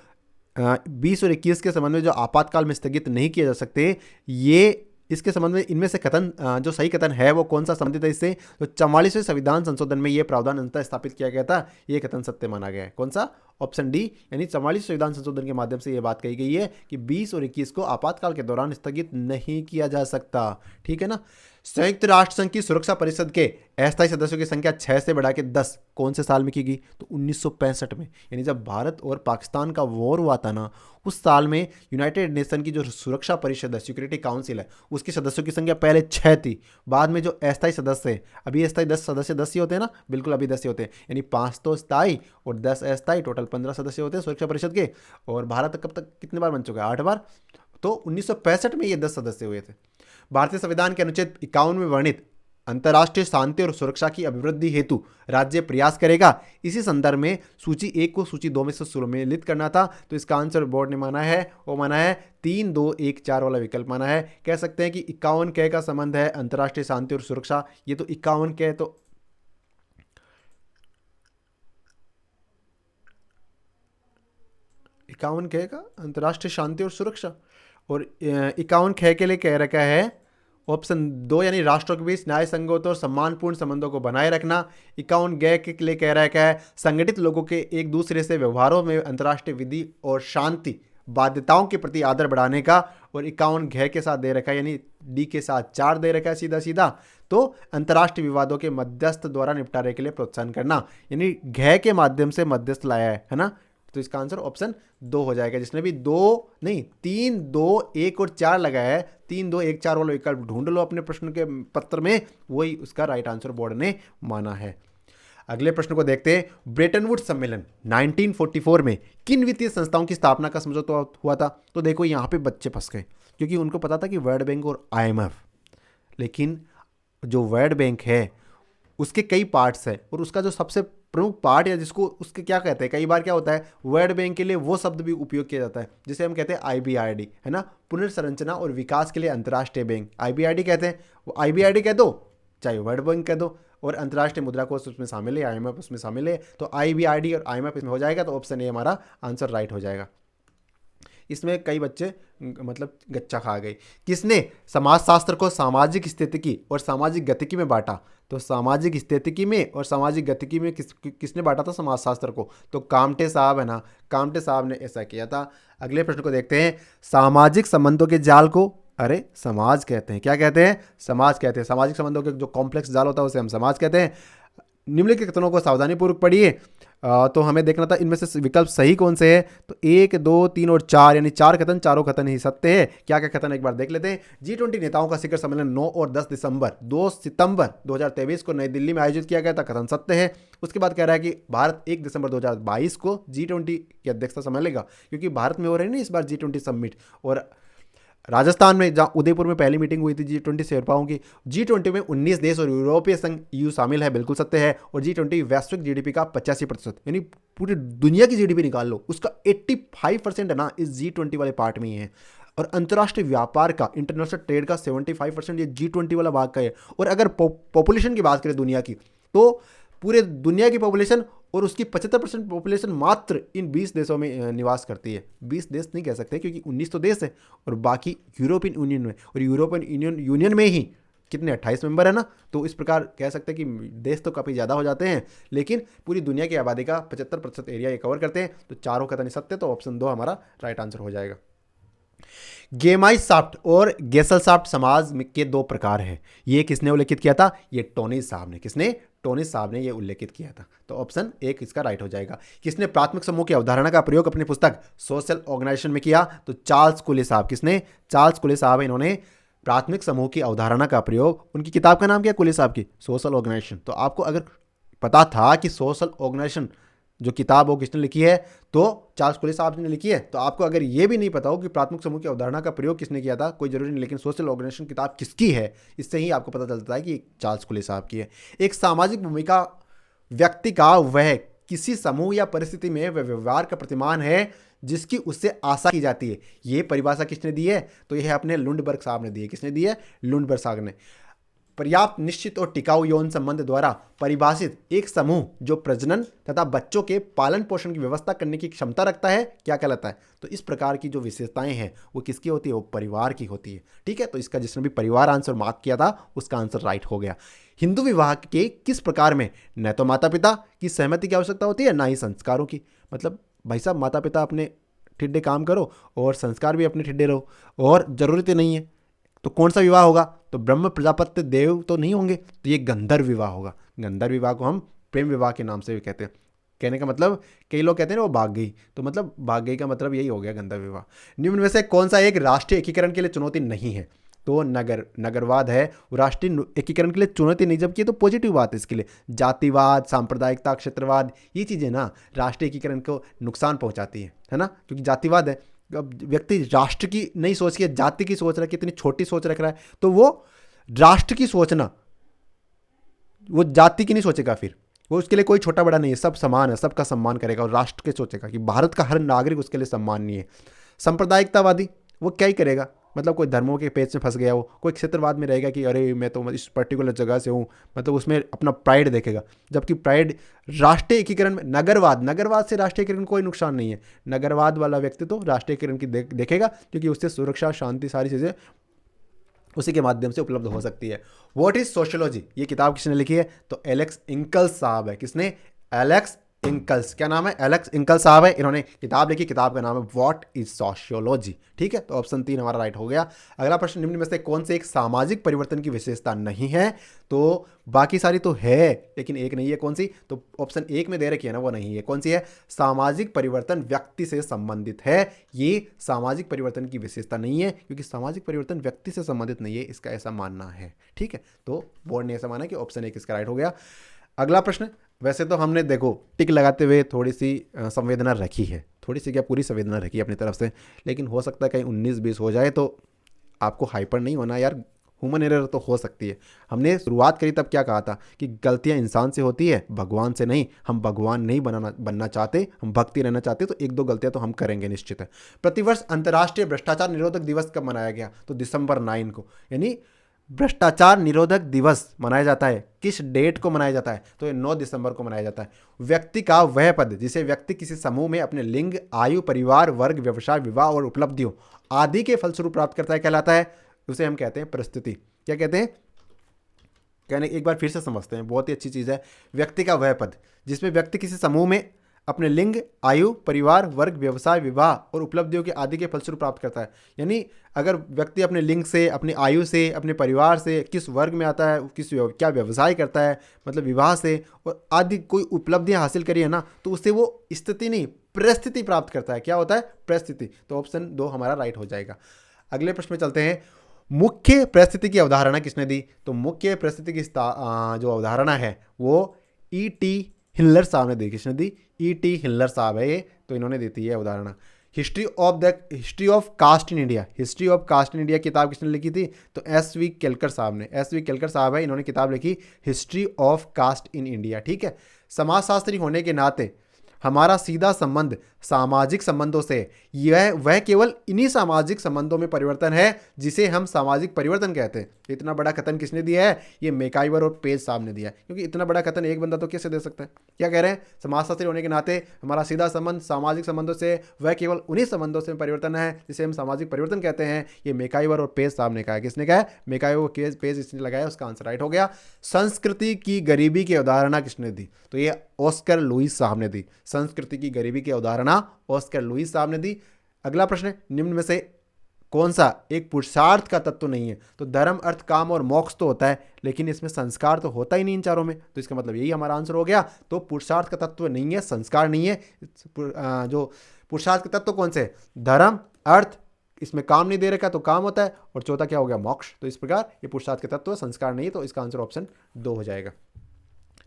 20 और 21 के संबंध में जो आपातकाल में स्थगित नहीं किए जा सकते, ये इसके संबंध में इनमें से कथन जो सही कथन है वो कौन सा संबंधित है इससे? तो 44वें संविधान संशोधन में ये प्रावधान अंततः स्थापित किया गया था, ये कथन सत्य माना गया है। कौन सा? ऑप्शन डी, यानी 44वें संविधान संशोधन के माध्यम से ये बात कही गई है कि 20 और 21 को आपातकाल के दौरान स्थगित नहीं किया जा सकता, ठीक है ना। संयुक्त राष्ट्र संघ की सुरक्षा परिषद के अस्थायी सदस्यों की संख्या 6 से बढ़ा के 10 कौन से साल में की गई? तो 1965 में, यानी जब भारत और पाकिस्तान का वॉर हुआ था ना, उस साल में यूनाइटेड नेशन की जो सुरक्षा परिषद है, सिक्योरिटी काउंसिल है, उसके सदस्यों की संख्या पहले 6 थी, बाद में जो अस्थायी सदस्य है, अभी अस्थायी 10 सदस्य 10 ही होते हैं ना, बिल्कुल अभी 10 ही होते हैं, यानी 5 तो स्थायी और 10 अस्थायी, टोटल 15 सदस्य होते हैं सुरक्षा परिषद के। और भारत कब तक कितने बार बन चुका है? 8 बार। तो 1965 में ये 10 सदस्य हुए थे। भारतीय संविधान के अनुच्छेद 51 में वर्णित अंतर्राष्ट्रीय शांति और सुरक्षा की अभिवृद्धि हेतु राज्य प्रयास करेगा, इसी संदर्भ में सूची 1 को सूची 2 में से सम्मिलित करना था। तो इसका आंसर बोर्ड ने माना है, वो माना है 3, 2, 1, 4 वाला विकल्प माना है। कह सकते हैं कि 51 कै का संबंध है अंतर्राष्ट्रीय शांति और सुरक्षा, ये तो 51 कै, तो 51 कै का अंतर्राष्ट्रीय शांति और सुरक्षा, और 51 कै के लिए कह रखा है ऑप्शन 2, यानी राष्ट्रों के बीच न्याय संगत और सम्मानपूर्ण संबंधों को बनाए रखना। 51 गे के लिए कह रहा है संगठित लोगों के एक दूसरे से व्यवहारों में अंतर्राष्ट्रीय विधि और शांति बाध्यताओं के प्रति आदर बढ़ाने का, और 51 घ के साथ दे रखा है, यानी डी के साथ 4 दे रखा है सीधा सीधा, तो अंतर्राष्ट्रीय विवादों के मध्यस्थ द्वारा निपटारे के लिए प्रोत्साहन करना, यानी घ के माध्यम से मध्यस्थ लाया है ना। तो इसका आंसर ऑप्शन 2 हो जाएगा। जिसने भी 2 नहीं 3, 2, 1 और 4 लगाया है, 3, 2, 1, 4 वाला विकल्प ढूंढ लो अपने प्रश्न के पत्र में, वही उसका राइट आंसर बोर्ड ने माना है। अगले प्रश्न को देखते हैं। ब्रेटन वुड्स सम्मेलन 1944 में किन वित्तीय संस्थाओं की स्थापना का समझौता हुआ था? तो देखो यहाँ पे बच्चे फंस गए, क्योंकि उनको पता था कि वर्ल्ड बैंक और IMF, लेकिन जो वर्ल्ड बैंक है उसके कई पार्ट्स है, और उसका जो सबसे प्रमुख पार्ट या जिसको उसके क्या कहते हैं, कई बार क्या होता है वर्ल्ड बैंक के लिए वो शब्द भी उपयोग किया जाता है जिसे हम कहते हैं IBRD, है ना, पुनर्संरचना और विकास के लिए अंतर्राष्ट्रीय बैंक, IBRD कहते हैं। वो IBRD कह दो चाहे वर्ल्ड बैंक कह दो, और अंतर्राष्ट्रीय मुद्रा कोष उसमें शामिल है, IMF उसमें शामिल है, तो IBRD और IMF इसमें हो जाएगा, तो ऑप्शन ए हमारा आंसर राइट हो जाएगा। इसमें कई बच्चे मतलब गच्चा खा गए। किसने समाजशास्त्र को सामाजिक स्थितिकी और सामाजिक गतिकी में बांटा? तो सामाजिक स्थितिकी में और सामाजिक गतिकी में किसने बांटा था समाजशास्त्र को? तो कामटे साहब है ना, कामटे साहब ने ऐसा किया था। अगले प्रश्न को देखते हैं। सामाजिक संबंधों के जाल को अरे समाज कहते हैं। क्या कहते हैं? समाज कहते हैं। सामाजिक संबंधों के जो कॉम्प्लेक्स जाल होता है उसे हम समाज कहते हैं। निम्नलिखित कथनों को सावधानीपूर्वक पढ़िए। तो हमें देखना था इनमें से विकल्प सही कौन से है। तो 1, 2, 3 और 4 यानी 4 कथन, चारों कथन ही सत्य है। क्या क्या कथन एक बार देख लेते हैं। G20 नेताओं का शिखर सम्मेलन 9 और 2 सितंबर 2023 को नई दिल्ली में आयोजित किया गया था, कथन सत्य है। उसके बाद कह रहा है कि भारत 1 दिसंबर 2022 को G20 की अध्यक्षता संभालेगा, क्योंकि भारत में हो रही है ना इस बार G20 समिट, और राजस्थान में जहाँ उदयपुर में पहली मीटिंग हुई थी G20 शेरपाओं की। G20 में 19 देश और यूरोपीय संघ EU शामिल है, बिल्कुल सत्य है। और G20 वैश्विक जीडीपी का 85%, यानी पूरी दुनिया की जीडीपी निकाल लो उसका 85% है ना इस G20 वाले पार्ट में ही है। और अंतर्राष्ट्रीय व्यापार का, इंटरनेशनल ट्रेड का 75% ये G20 वाला भाग का है। और अगर पॉपुलेशन की बात करें दुनिया की, तो पूरे दुनिया की पॉपुलेशन और उसकी 75% पॉपुलेशन मात्र इन 20 देशों में निवास करती है। 20 देश नहीं कह सकते क्योंकि 19 तो देश है, और बाकी यूरोपियन यूनियन में, और यूरोपियन यूनियन में ही कितने 28 मेंबर है ना। तो इस प्रकार कह सकते हैं कि देश तो काफ़ी ज़्यादा हो जाते हैं, लेकिन पूरी दुनिया की आबादी का 75% एरिया ये कवर करते हैं। तो चारों कथन सत्य, तो ऑप्शन 2 हमारा राइट आंसर हो जाएगा। गेमाइसाफ्ट और गेसलसाफ्ट समाज के 2 प्रकार है। ये किसने उल्लेखित किया था। ये टोनी साहब ने। किसने। टोनी साहब ने ये उल्लेखित किया था। तो ऑप्शन 1 इसका राइट हो जाएगा। किसने प्राथमिक समूह की अवधारणा का प्रयोग अपनी पुस्तक सोशल ऑर्गेनाइजेशन में किया। तो चार्ल्स कुले साहब। किसने। चार्ल्स कुले साहब। इन्होंने प्राथमिक समूह की अवधारणा का प्रयोग, उनकी किताब का नाम क्या है कुले साहब की, सोशल ऑर्गेनाइजेशन। तो आपको अगर पता था कि सोशल ऑर्गेनाइजेशन जो किताब हो किसने लिखी है, तो चार्ल्स कुले साहब ने लिखी है। तो आपको अगर ये भी नहीं पता हो कि प्राथमिक समूह की अवधारणा का प्रयोग किसने किया था, कोई जरूरी नहीं, लेकिन सोशल ऑर्गेनाइजेशन किताब किसकी है, इससे ही आपको पता चलता है कि चार्ल्स कुले साहब की है। एक सामाजिक भूमिका व्यक्ति का वह किसी समूह या परिस्थिति में वह व्यवहार का प्रतिमान है जिसकी उससे आशा की जाती है। ये परिभाषा किसने दी है, तो यह अपने लुंडबर्ग साहब ने दी है। किसने दी है। लुंडबर्ग साहब ने। पर्याप्त, निश्चित और टिकाऊ यौन संबंध द्वारा परिभाषित एक समूह जो प्रजनन तथा बच्चों के पालन पोषण की व्यवस्था करने की क्षमता रखता है, क्या कहलाता है। तो इस प्रकार की जो विशेषताएं हैं वो किसकी होती है, वो परिवार की होती है। ठीक है, तो इसका जिसने भी परिवार आंसर मार्क किया था उसका आंसर राइट हो गया। हिंदू विवाह के किस प्रकार में न तो माता पिता की सहमति की आवश्यकता होती है, ना ही संस्कारों की। मतलब भाई साहब, माता पिता अपने ठिड्डे काम करो और संस्कार भी अपने ठिड्डे रहो, और जरूरत ही नहीं है। तो कौन सा विवाह होगा, तो ब्रह्म प्रजापत्य देव तो नहीं होंगे, तो ये गंधर्व विवाह होगा। गंधर्व विवाह को हम प्रेम विवाह के नाम से भी कहते हैं। कहने का मतलब, कई लोग कहते हैं ना वो भाग गई, तो मतलब भाग गई का मतलब यही हो गया गंधर्व विवाह। निम्न में से कौन सा एक राष्ट्रीय एकीकरण के लिए चुनौती नहीं है, तो नगरवाद है। राष्ट्रीय एकीकरण के लिए चुनौती नहीं, जबकि तो पॉजिटिव बात है इसके लिए। जातिवाद, सांप्रदायिकता, क्षेत्रवाद, ये चीज़ें ना राष्ट्रीय एकीकरण को नुकसान पहुंचाती है ना, क्योंकि जातिवाद है। अब व्यक्ति राष्ट्र की नहीं सोच के जाति की सोच रहा है, कितनी छोटी सोच रख रहा है, तो वो राष्ट्र की सोचना, वो जाति की नहीं सोचेगा, फिर वो उसके लिए कोई छोटा बड़ा नहीं है, सब समान है, सबका सम्मान करेगा, और राष्ट्र के सोचेगा कि भारत का हर नागरिक उसके लिए सम्माननीय है। सांप्रदायिकतावादी वो क्या ही करेगा, मतलब कोई धर्मों के पेच में फंस गया हो, कोई क्षेत्रवाद में रहेगा कि अरे मैं तो इस पर्टिकुलर जगह से हूँ, मतलब उसमें अपना प्राइड देखेगा। जबकि प्राइड राष्ट्रीय एकीकरण में, नगरवाद से राष्ट्रीय एकीकरण कोई नुकसान नहीं है। नगरवाद वाला व्यक्ति तो राष्ट्रीय एकीकरण की देखेगा, क्योंकि उससे सुरक्षा, शांति, सारी चीज़ें उसी के माध्यम से उपलब्ध हो सकती है। व्हाट इज सोशियोलॉजी, ये किताब किसने लिखी है, तो एलेक्स इंकल्स साहब है। किसने। एलेक्स इंकल्स। क्या नाम है, एलेक्स इंकल्स साहब है, इन्होंने किताब लिखी, किताब का नाम है व्हाट इज सोशियोलॉजी। ठीक है, तो ऑप्शन 3 हमारा राइट हो गया। अगला प्रश्न, निम्न में से कौन से एक सामाजिक परिवर्तन की विशेषता नहीं है, तो बाकी सारी तो है लेकिन एक नहीं है, कौन सी, तो ऑप्शन 1 में दे रखी है ना, वो नहीं है। कौन सी है, सामाजिक परिवर्तन व्यक्ति से संबंधित है। ये सामाजिक परिवर्तन की विशेषता नहीं है, क्योंकि सामाजिक परिवर्तन व्यक्ति से संबंधित नहीं है, इसका ऐसा मानना है। ठीक है, तो बोर्ड ने ऐसा माना कि ऑप्शन 1 इसका राइट हो गया। अगला प्रश्न, वैसे तो हमने देखो टिक लगाते हुए थोड़ी सी संवेदना रखी है, थोड़ी सी क्या पूरी संवेदना रखी है अपनी तरफ से, लेकिन हो सकता है कहीं 19-20 हो जाए, तो आपको हाइपर नहीं होना यार, ह्यूमन एरर तो हो सकती है। हमने शुरुआत करी तब क्या कहा था कि गलतियां इंसान से होती है, भगवान से नहीं। हम भगवान नहीं बनना चाहते, हम भक्ति रहना चाहते, तो 1-2 गलतियां तो हम करेंगे निश्चित है। प्रतिवर्ष अंतर्राष्ट्रीय भ्रष्टाचार निरोधक दिवस कब मनाया गया, तो दिसंबर 9 को, यानी भ्रष्टाचार निरोधक दिवस मनाया जाता है। किस डेट को मनाया जाता है, तो ये 9 दिसंबर को मनाया जाता है। व्यक्ति का वह पद जिसे व्यक्ति किसी समूह में अपने लिंग, आयु, परिवार, वर्ग, व्यवसाय, विवाह और उपलब्धियों आदि के फलस्वरूप प्राप्त करता है, कहलाता है, उसे हम कहते हैं परिस्थिति। क्या कहते हैं, कहने एक बार फिर से समझते हैं, बहुत ही अच्छी चीज़ है। व्यक्ति का वह पद जिसमें व्यक्ति किसी समूह में अपने लिंग, आयु, परिवार, वर्ग, व्यवसाय, विवाह और उपलब्धियों के आदि के फलस्वरूप प्राप्त करता है। यानी अगर व्यक्ति अपने लिंग से, अपनी आयु से, अपने परिवार से, किस वर्ग में आता है, क्या व्यवसाय करता है, मतलब विवाह से, और आदि कोई उपलब्धियां हासिल करी है ना, तो उससे वो स्थिति नहीं, परिस्थिति प्राप्त करता है। क्या होता है? परिस्थिति। तो ऑप्शन 2 हमारा राइट हो जाएगा। अगले प्रश्न में चलते हैं। मुख्य परिस्थिति की अवधारणा किसने दी? तो मुख्य परिस्थिति की जो अवधारणा है वो E.T. हिल्लर साहब ने दी। किसने दी? E.T. हिल्लर साहब है ये, तो इन्होंने दी थी ये अवधारणा। History of caste in India, history of caste in India किताब किसने लिखी थी? तो S.V. केलकर साहब ने, S.V. केलकर साहब है, इन्होंने किताब लिखी history of caste in India. ठीक है। समाजशास्त्री होने के नाते हमारा सीधा संबंध सामाजिक संबंधों से, यह वह केवल इन्हीं सामाजिक संबंधों में परिवर्तन है जिसे हम सामाजिक परिवर्तन कहते हैं। इतना बड़ा कथन किसने दिया है? ये मैकाइवर और पेज साहब ने दिया है, क्योंकि इतना बड़ा कथन एक बंदा तो कैसे दे सकता है। क्या कह रहे हैं? समाजशास्त्री होने के नाते हमारा सीधा संबंध सामाजिक संबंधों से, वह केवल उन्हीं संबंधों से परिवर्तन है जिसे हम सामाजिक परिवर्तन कहते हैं। ये मैकाइवर और पेज साहब ने कहा है। किसने कहा है? मैकाइवर और पेज इसने लगाया, उसका आंसर राइट हो गया। संस्कृति की गरीबी की अवधारणा किसने दी? तो ये ऑस्कर लुईस साहब ने दी। संस्कृति की गरीबी की अवधारणा ऑस्कर लुईस साहब ने दी। अगला प्रश्न, निम्न में से कौन सा एक पुरुषार्थ का तत्व नहीं है? तो धर्म, अर्थ, काम और मोक्ष तो होता है, लेकिन इसमें संस्कार तो होता ही नहीं इन चारों में। तो इसका मतलब यही हमारा आंसर हो गया। तो पुरुषार्थ का तत्व नहीं है, संस्कार नहीं है। जो पुरुषार्थ का तत्व कौन से? धर्म, अर्थ, इसमें काम नहीं दे रखा तो काम होता है, और चौथा क्या हो गया? मोक्ष। तो इस प्रकार ये पुरुषार्थ का तत्व, संस्कार नहीं है। तो इसका आंसर ऑप्शन 2 हो जाएगा।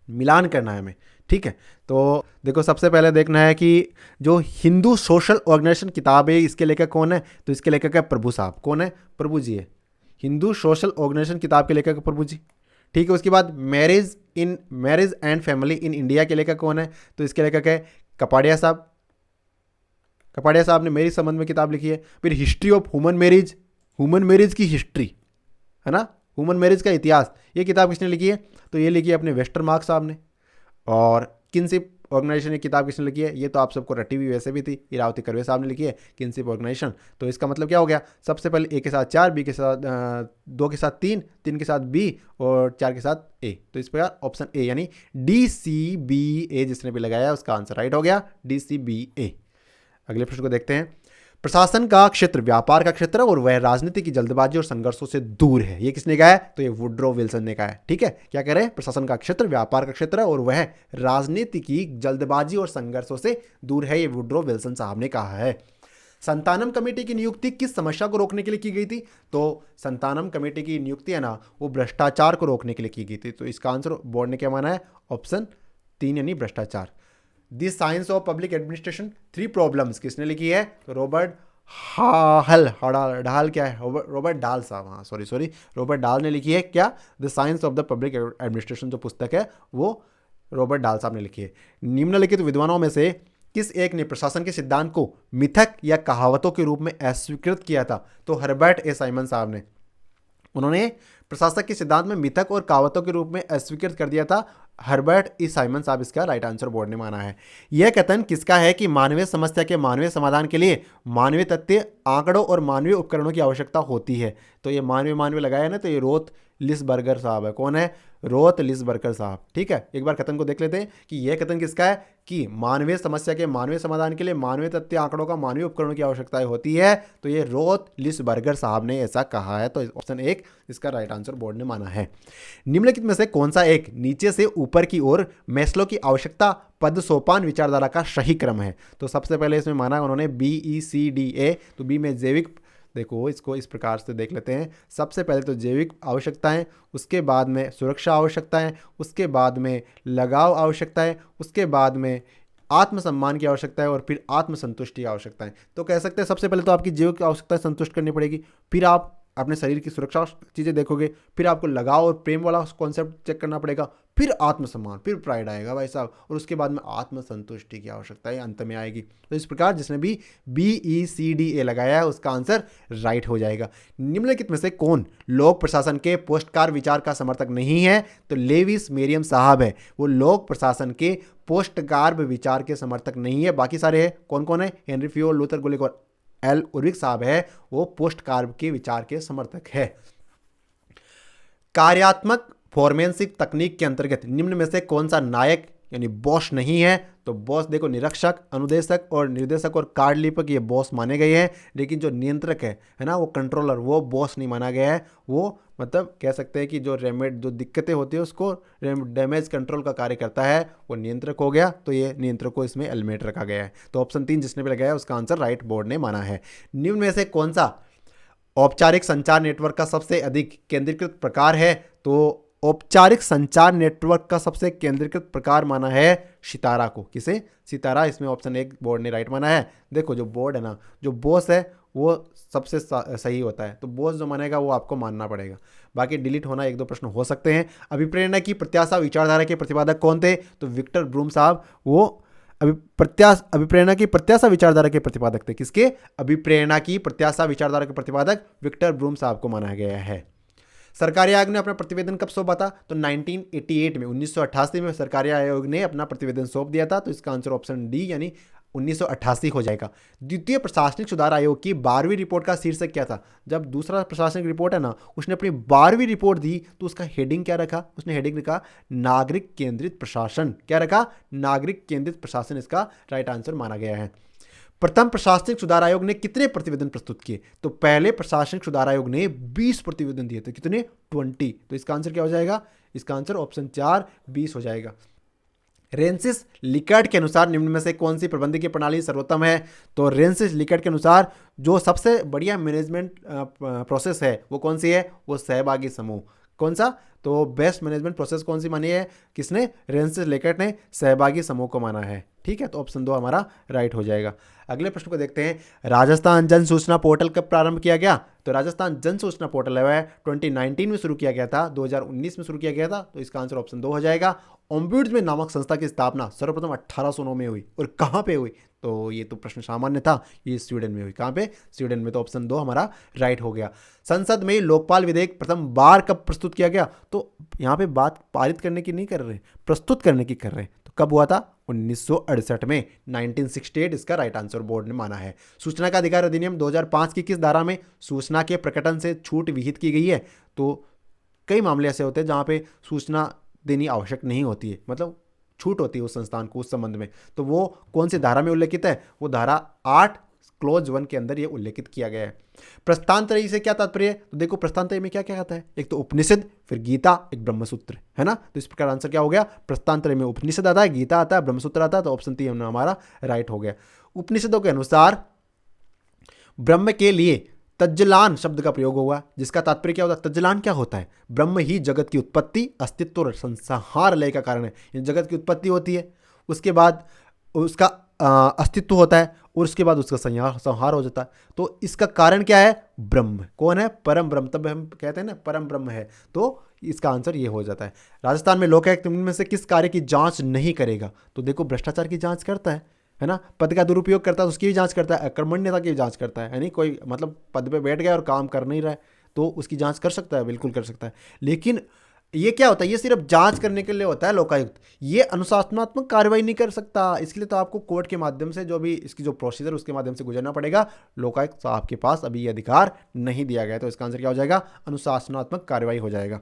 मिलान करना है हमें। ठीक है। तो देखो, सबसे पहले देखना है कि जो हिंदू सोशल ऑर्गेनाइजेशन किताब है, इसके लेखक कौन है? तो इसके लेखक है प्रभु साहब। कौन है? प्रभु जी है। हिंदू सोशल ऑर्गेनाइजेशन किताब के लेखक प्रभु जी। ठीक है। उसके बाद marriage and family in India के लेखक कौन है? तो इसके लेखक है कपाड़िया साहब। कपाड़िया साहब ने मैरिज संबंध में किताब लिखी है। फिर हिस्ट्री ऑफ ह्यूमन मैरिज की हिस्ट्री है ना, ह्यूमन मैरिज का इतिहास, ये किताब किसने लिखी है? तो ये लिखी है अपने वेस्टरमार्क साहब ने। और किनशिप ऑर्गेनाइजेशन की किताब किसने लिखी है? ये तो आप सबको रटी हुई वैसे भी थी, इरावती कर्वे साहब ने लिखी है किनशिप ऑर्गेनाइजेशन। तो इसका मतलब क्या हो गया? सबसे पहले ए के साथ 4, बी के साथ 2 के साथ 3, 3 के साथ बी और 4 के साथ ए। तो इस प्रकार ऑप्शन ए यानी DCBA जिसने भी लगाया उसका आंसर राइट हो गया, DCBA। अगले प्रश्न को देखते हैं। प्रशासन का क्षेत्र व्यापार का क्षेत्र है और वह राजनीति की जल्दबाजी और संघर्षों से दूर है। ये किसने कहा है? तो ये वुड्रो विल्सन ने कहा है। ठीक है। क्या कह रहे हैं? प्रशासन का क्षेत्र व्यापार का क्षेत्र है और वह राजनीति की जल्दबाजी और संघर्षों से दूर है। ये वुड्रो विल्सन साहब ने कहा है। संतानम कमेटी की नियुक्ति किस समस्या को रोकने के लिए की गई थी? तो संतानम कमेटी की नियुक्ति है ना, वो भ्रष्टाचार को रोकने के लिए की गई थी। तो इसका आंसर बोर्ड ने क्या माना है? ऑप्शन 3 यानी भ्रष्टाचार। The science of public administration 3 problems किसने लिखी है? तो रॉबर्ट डाल क्या है? रॉबर्ट डाल साहब, हाँ सॉरी रॉबर्ट डाल ने लिखी है। क्या? The science of the public administration जो पुस्तक है वो रॉबर्ट डाल साहब ने लिखी है। निम्नलिखित विद्वानों में से किस एक ने प्रशासन के सिद्धांत को मिथक या कहावतों के रूप में अस्वीकृत किया था? तो हर्बर्ट ए साइमन साहब ने, उन्होंने प्रशासक के सिद्धांत में मिथक और कहावतों के रूप में अस्वीकृत कर दिया था। हर्बर्ट ई साइमन साहब इसका राइट आंसर बोर्ड ने माना है। यह कथन किसका है कि मानवीय समस्या के मानवीय समाधान के लिए मानवीय तथ्य, आंकड़ों और मानवीय उपकरणों की आवश्यकता होती है? तो ये मानवीय लगाया ना, तो ये रोथ लिसबर्गर साहब है। कौन है? रोथ लिसबर्गर साहब। ठीक है। एक बार कथन को देख लेते हैं कि यह कथन किसका है कि मानवीय समस्या के मानवीय समाधान के लिए मानवीय तथ्य, आंकड़ों का मानवीय उपकरणों की आवश्यकता होती है। तो ये रोथ लिसबर्गर साहब ने ऐसा कहा है। तो ऑप्शन 1 इसका राइट आंसर बोर्ड ने माना है। निम्नलिखित में से कौन सा एक नीचे से ऊपर की ओर मैस्लो की आवश्यकता पद सोपान विचारधारा का सही क्रम है? तो सबसे पहले इसमें माना उन्होंने BECDA। तो बी में जैविक, देखो इसको इस प्रकार से देख लेते हैं। सबसे पहले तो जैविक आवश्यकताएं, उसके बाद में सुरक्षा आवश्यकताएं, उसके बाद में लगाव आवश्यकताएं, उसके बाद में आत्मसम्मान की आवश्यकता है और फिर आत्मसंतुष्टि की आवश्यकता है। तो कह सकते हैं सबसे पहले तो आपकी जैविक आवश्यकताएं संतुष्ट करनी पड़ेगी, फिर आप अपने शरीर की सुरक्षा चीज़ें देखोगे, फिर आपको लगाव और प्रेम वाला कॉन्सेप्ट चेक करना पड़ेगा, फिर आत्मसम्मान, फिर प्राइड आएगा भाई साहब, और उसके बाद में आत्मसंतुष्टि की आवश्यकताएं अंत में आएगी। तो इस प्रकार जिसने भी BECDA लगाया है उसका आंसर राइट हो जाएगा। निम्नलिखित में से कौन लोक प्रशासन के पोस्टकार विचार का समर्थक नहीं है? तो लेविस मेरियम साहब है, वो लोक प्रशासन के पोस्टकार विचार के समर्थक नहीं है। बाकी सारे हैं, कौन कौन है? हेनरी फियो, लूथर गुलिक और एल उर्विक साहब है, वो पोस्टकार के विचार के समर्थक है। कार्यात्मक फोरेंसिक तकनीक के अंतर्गत निम्न में से कौन सा नायक यानी बॉस नहीं है? तो बॉस देखो निरीक्षक, अनुदेशक और निर्देशक और कार्ड लिपक ये बॉस माने गए हैं, लेकिन जो नियंत्रक है ना, वो कंट्रोलर, वो बॉस नहीं माना गया है। वो मतलब कह सकते हैं कि जो जो दिक्कतें होती है उसको डैमेज कंट्रोल का कार्य करता है, वो नियंत्रक हो गया। तो ये नियंत्रक को इसमें एलिमिनेट रखा गया है। तो ऑप्शन 3 जिसने भी लगाया उसका आंसर राइट बोर्ड ने माना है। निम्न में से कौन सा औपचारिक संचार नेटवर्क का सबसे अधिक केंद्रीकृत प्रकार है? तो औपचारिक संचार नेटवर्क का सबसे केंद्रीकृत प्रकार माना है सितारा को। किसे? सितारा। इसमें ऑप्शन 1 बोर्ड ने राइट माना है। देखो जो बोर्ड है ना, जो बॉस है वो सबसे सही होता है, तो बॉस जो मानेगा वो आपको मानना पड़ेगा। बाकी डिलीट होना 1-2 प्रश्न हो सकते हैं। अभिप्रेरणा की प्रत्याशा विचारधारा के प्रतिपादक कौन थे? तो विक्टर ब्रूम साहब वो अभिप्रेरणा की प्रत्याशा विचारधारा के प्रतिपादक थे। किसके? अभिप्रेरणा की प्रत्याशा विचारधारा के प्रतिपादक विक्टर ब्रूम साहब को माना गया है। सरकारी आयोग ने अपना प्रतिवेदन कब सौंपा था? तो 1988 में, 1988 में सरकारी आयोग ने अपना प्रतिवेदन सौंप दिया था। तो इसका आंसर ऑप्शन डी यानी 1988 हो जाएगा। द्वितीय प्रशासनिक सुधार आयोग की 12वीं रिपोर्ट का शीर्षक क्या था? जब दूसरा प्रशासनिक रिपोर्ट है ना, उसने अपनी 12वीं रिपोर्ट दी तो उसका हेडिंग क्या रखा? उसने हेडिंग रखा नागरिक केंद्रित प्रशासन। क्या रखा? नागरिक केंद्रित प्रशासन इसका राइट आंसर माना गया है। प्रथम प्रशासनिक सुधार आयोग ने कितने प्रतिवेदन प्रस्तुत किए? तो पहले प्रशासनिक सुधार आयोग ने 20 प्रतिवेदन दिए थे। कितने? 20। तो इसका आंसर क्या हो जाएगा? इसका आंसर ऑप्शन 4 20 हो जाएगा। रेंसिस लिकर्ट के अनुसार निम्न में से कौन सी प्रबंधकीय प्रणाली सर्वोत्तम है? तो रेंसिस लिकर्ट के अनुसार जो सबसे बढ़िया मैनेजमेंट प्रोसेस है वो कौन सी है? वो सहभागी समूह। कौन सा? तो बेस्ट मैनेजमेंट प्रोसेस कौन सी मानी है? किसने? रेंसिस लिकर्ट ने सहभागी समूह को माना है। ठीक है, तो ऑप्शन 2 हमारा राइट हो जाएगा। अगले प्रश्न को देखते हैं। राजस्थान जन सूचना पोर्टल कब प्रारंभ किया गया? तो राजस्थान जन सूचना पोर्टल है 2019 में शुरू किया गया था, 2019 में शुरू किया गया था। तो इसका आंसर ऑप्शन 2 हो जाएगा। ओम्बुड्समैन नामक संस्था की स्थापना सर्वप्रथम 1809 में हुई, और कहाँ पे हुई? तो ये तो प्रश्न सामान्य था, ये स्वीडन में हुई। कहाँ पे? स्वीडन में। तो ऑप्शन 2 हमारा राइट हो गया। संसद में लोकपाल विधेयक प्रथम बार कब प्रस्तुत किया गया? तो यहाँ पे बात पारित करने की नहीं कर रहे, प्रस्तुत करने की कर रहे हैं। तो कब हुआ था? 1968 में, 1968 इसका राइट आंसर बोर्ड ने माना है। सूचना का अधिकार अधिनियम 2005 की किस धारा में सूचना के प्रकटन से छूट विहित की गई है? तो कई मामले ऐसे होते हैं जहाँ पे सूचना देनी आवश्यक नहीं होती है, मतलब छूट होती है उस संस्थान को उस संबंध में। तो वो कौन सी धारा में उल्लेखित है? वो धारा 8 क्लोज 1 के अंदर ये उल्लेखित किया गया है। प्रस्थानत्रयी से क्या तात्पर्य है? तो देखो प्रस्थानत्रयी में क्या क्या आता है? एक तो उपनिषद, फिर गीता, एक ब्रह्मसूत्र, है ना। तो इस प्रकार आंसर क्या हो गया? प्रस्थानत्रयी में उपनिषद आता है, गीता आता है, ब्रह्मसूत्र आता है। तो ऑप्शन 3 हमारा राइट हो गया। उपनिषदों के अनुसार ब्रह्म के लिए तज्जलान शब्द का प्रयोग हुआ, जिसका तात्पर्य क्या होता है? तज्जलान क्या होता है? ब्रह्म ही जगत की उत्पत्ति, अस्तित्व और संहार लय का कारण है। जगत की उत्पत्ति होती है, उसके बाद उसका अस्तित्व होता है, और उसके बाद उसका संहार हो जाता है। तो इसका कारण क्या है? ब्रह्म। कौन है? परम ब्रह्म। तब हम कहते हैं ना परम ब्रह्म है। तो इसका आंसर ये हो जाता है। राजस्थान में लोकायुक्त में से किस कार्य की जांच नहीं करेगा? तो देखो भ्रष्टाचार की जांच करता है ना, पद का दुरुपयोग करता है उसकी भी जांच करता है, अकर्मण्यता की भी जांच करता है नहीं, कोई मतलब पद पे बैठ गया और काम कर नहीं रहा है तो उसकी जांच कर सकता है, बिल्कुल कर सकता है। लेकिन ये क्या होता है? ये सिर्फ जांच करने के लिए होता है लोकायुक्त, ये अनुशासनात्मक कार्रवाई नहीं कर सकता। इसके लिए तो आपको कोर्ट के माध्यम से जो भी इसकी जो प्रोसीजर उसके माध्यम से गुजरना पड़ेगा। लोकायुक्त तो आपके पास अभी ये अधिकार नहीं दिया गया। तो इसका आंसर क्या हो जाएगा? अनुशासनात्मक कार्रवाई हो जाएगा।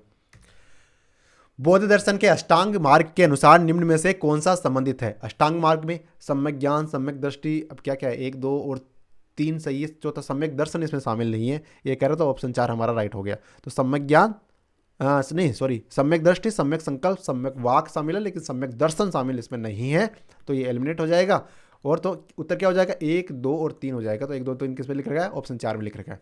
बौद्ध दर्शन के अष्टांग मार्ग के अनुसार निम्न में से कौन सा संबंधित है? अष्टांग मार्ग में सम्यक ज्ञान, सम्यक दृष्टि, अब क्या क्या है? 1, 2 और 3 सही है, चौथा सम्यक दर्शन इसमें शामिल नहीं है। ये कह रहा तो ऑप्शन 4 हमारा राइट हो गया। तो सम्यक ज्ञान नहीं सॉरी, सम्यक दृष्टि, सम्यक संकल्प, सम्यक वाक शामिल है, लेकिन सम्यक दर्शन शामिल इसमें नहीं है। तो ये एलिमिनेट हो जाएगा। और तो उत्तर क्या हो जाएगा? 1, 2 और 3 हो जाएगा। तो 1, 2, 3 किस में लिख रखा है? ऑप्शन 4 में लिख रखा है।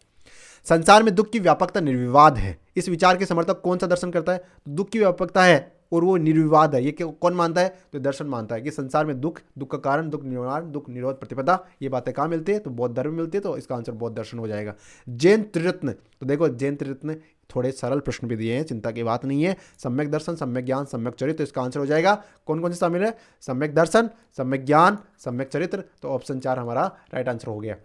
संसार में दुख की व्यापकता निर्विवाद है, इस विचार के समर्थक कौन सा दर्शन करता है? तो दुख की व्यापकता है और वो निर्विवाद है, ये कौन मानता है? तो दर्शन मानता है कि संसार में दुख, दुख का कारण, दुख निवारण, दुख निरोध, प्रतिपदा, ये बातें कहाँ मिलती है? तो बौद्ध धर्म में मिलती है। तो इसका आंसर बौद्ध दर्शन हो जाएगा। जैन त्रिरत्न, तो देखो जैन त्रिरत्न थोड़े सरल प्रश्न भी दिए हैं, चिंता की बात नहीं है। सम्यक दर्शन, सम्यक ज्ञान, सम्यक चरित्र, तो इसका आंसर हो जाएगा कौन कौन से शामिल है? सम्यक दर्शन, सम्यक ज्ञान, सम्यक चरित्र। तो ऑप्शन 4 हमारा राइट आंसर हो गया।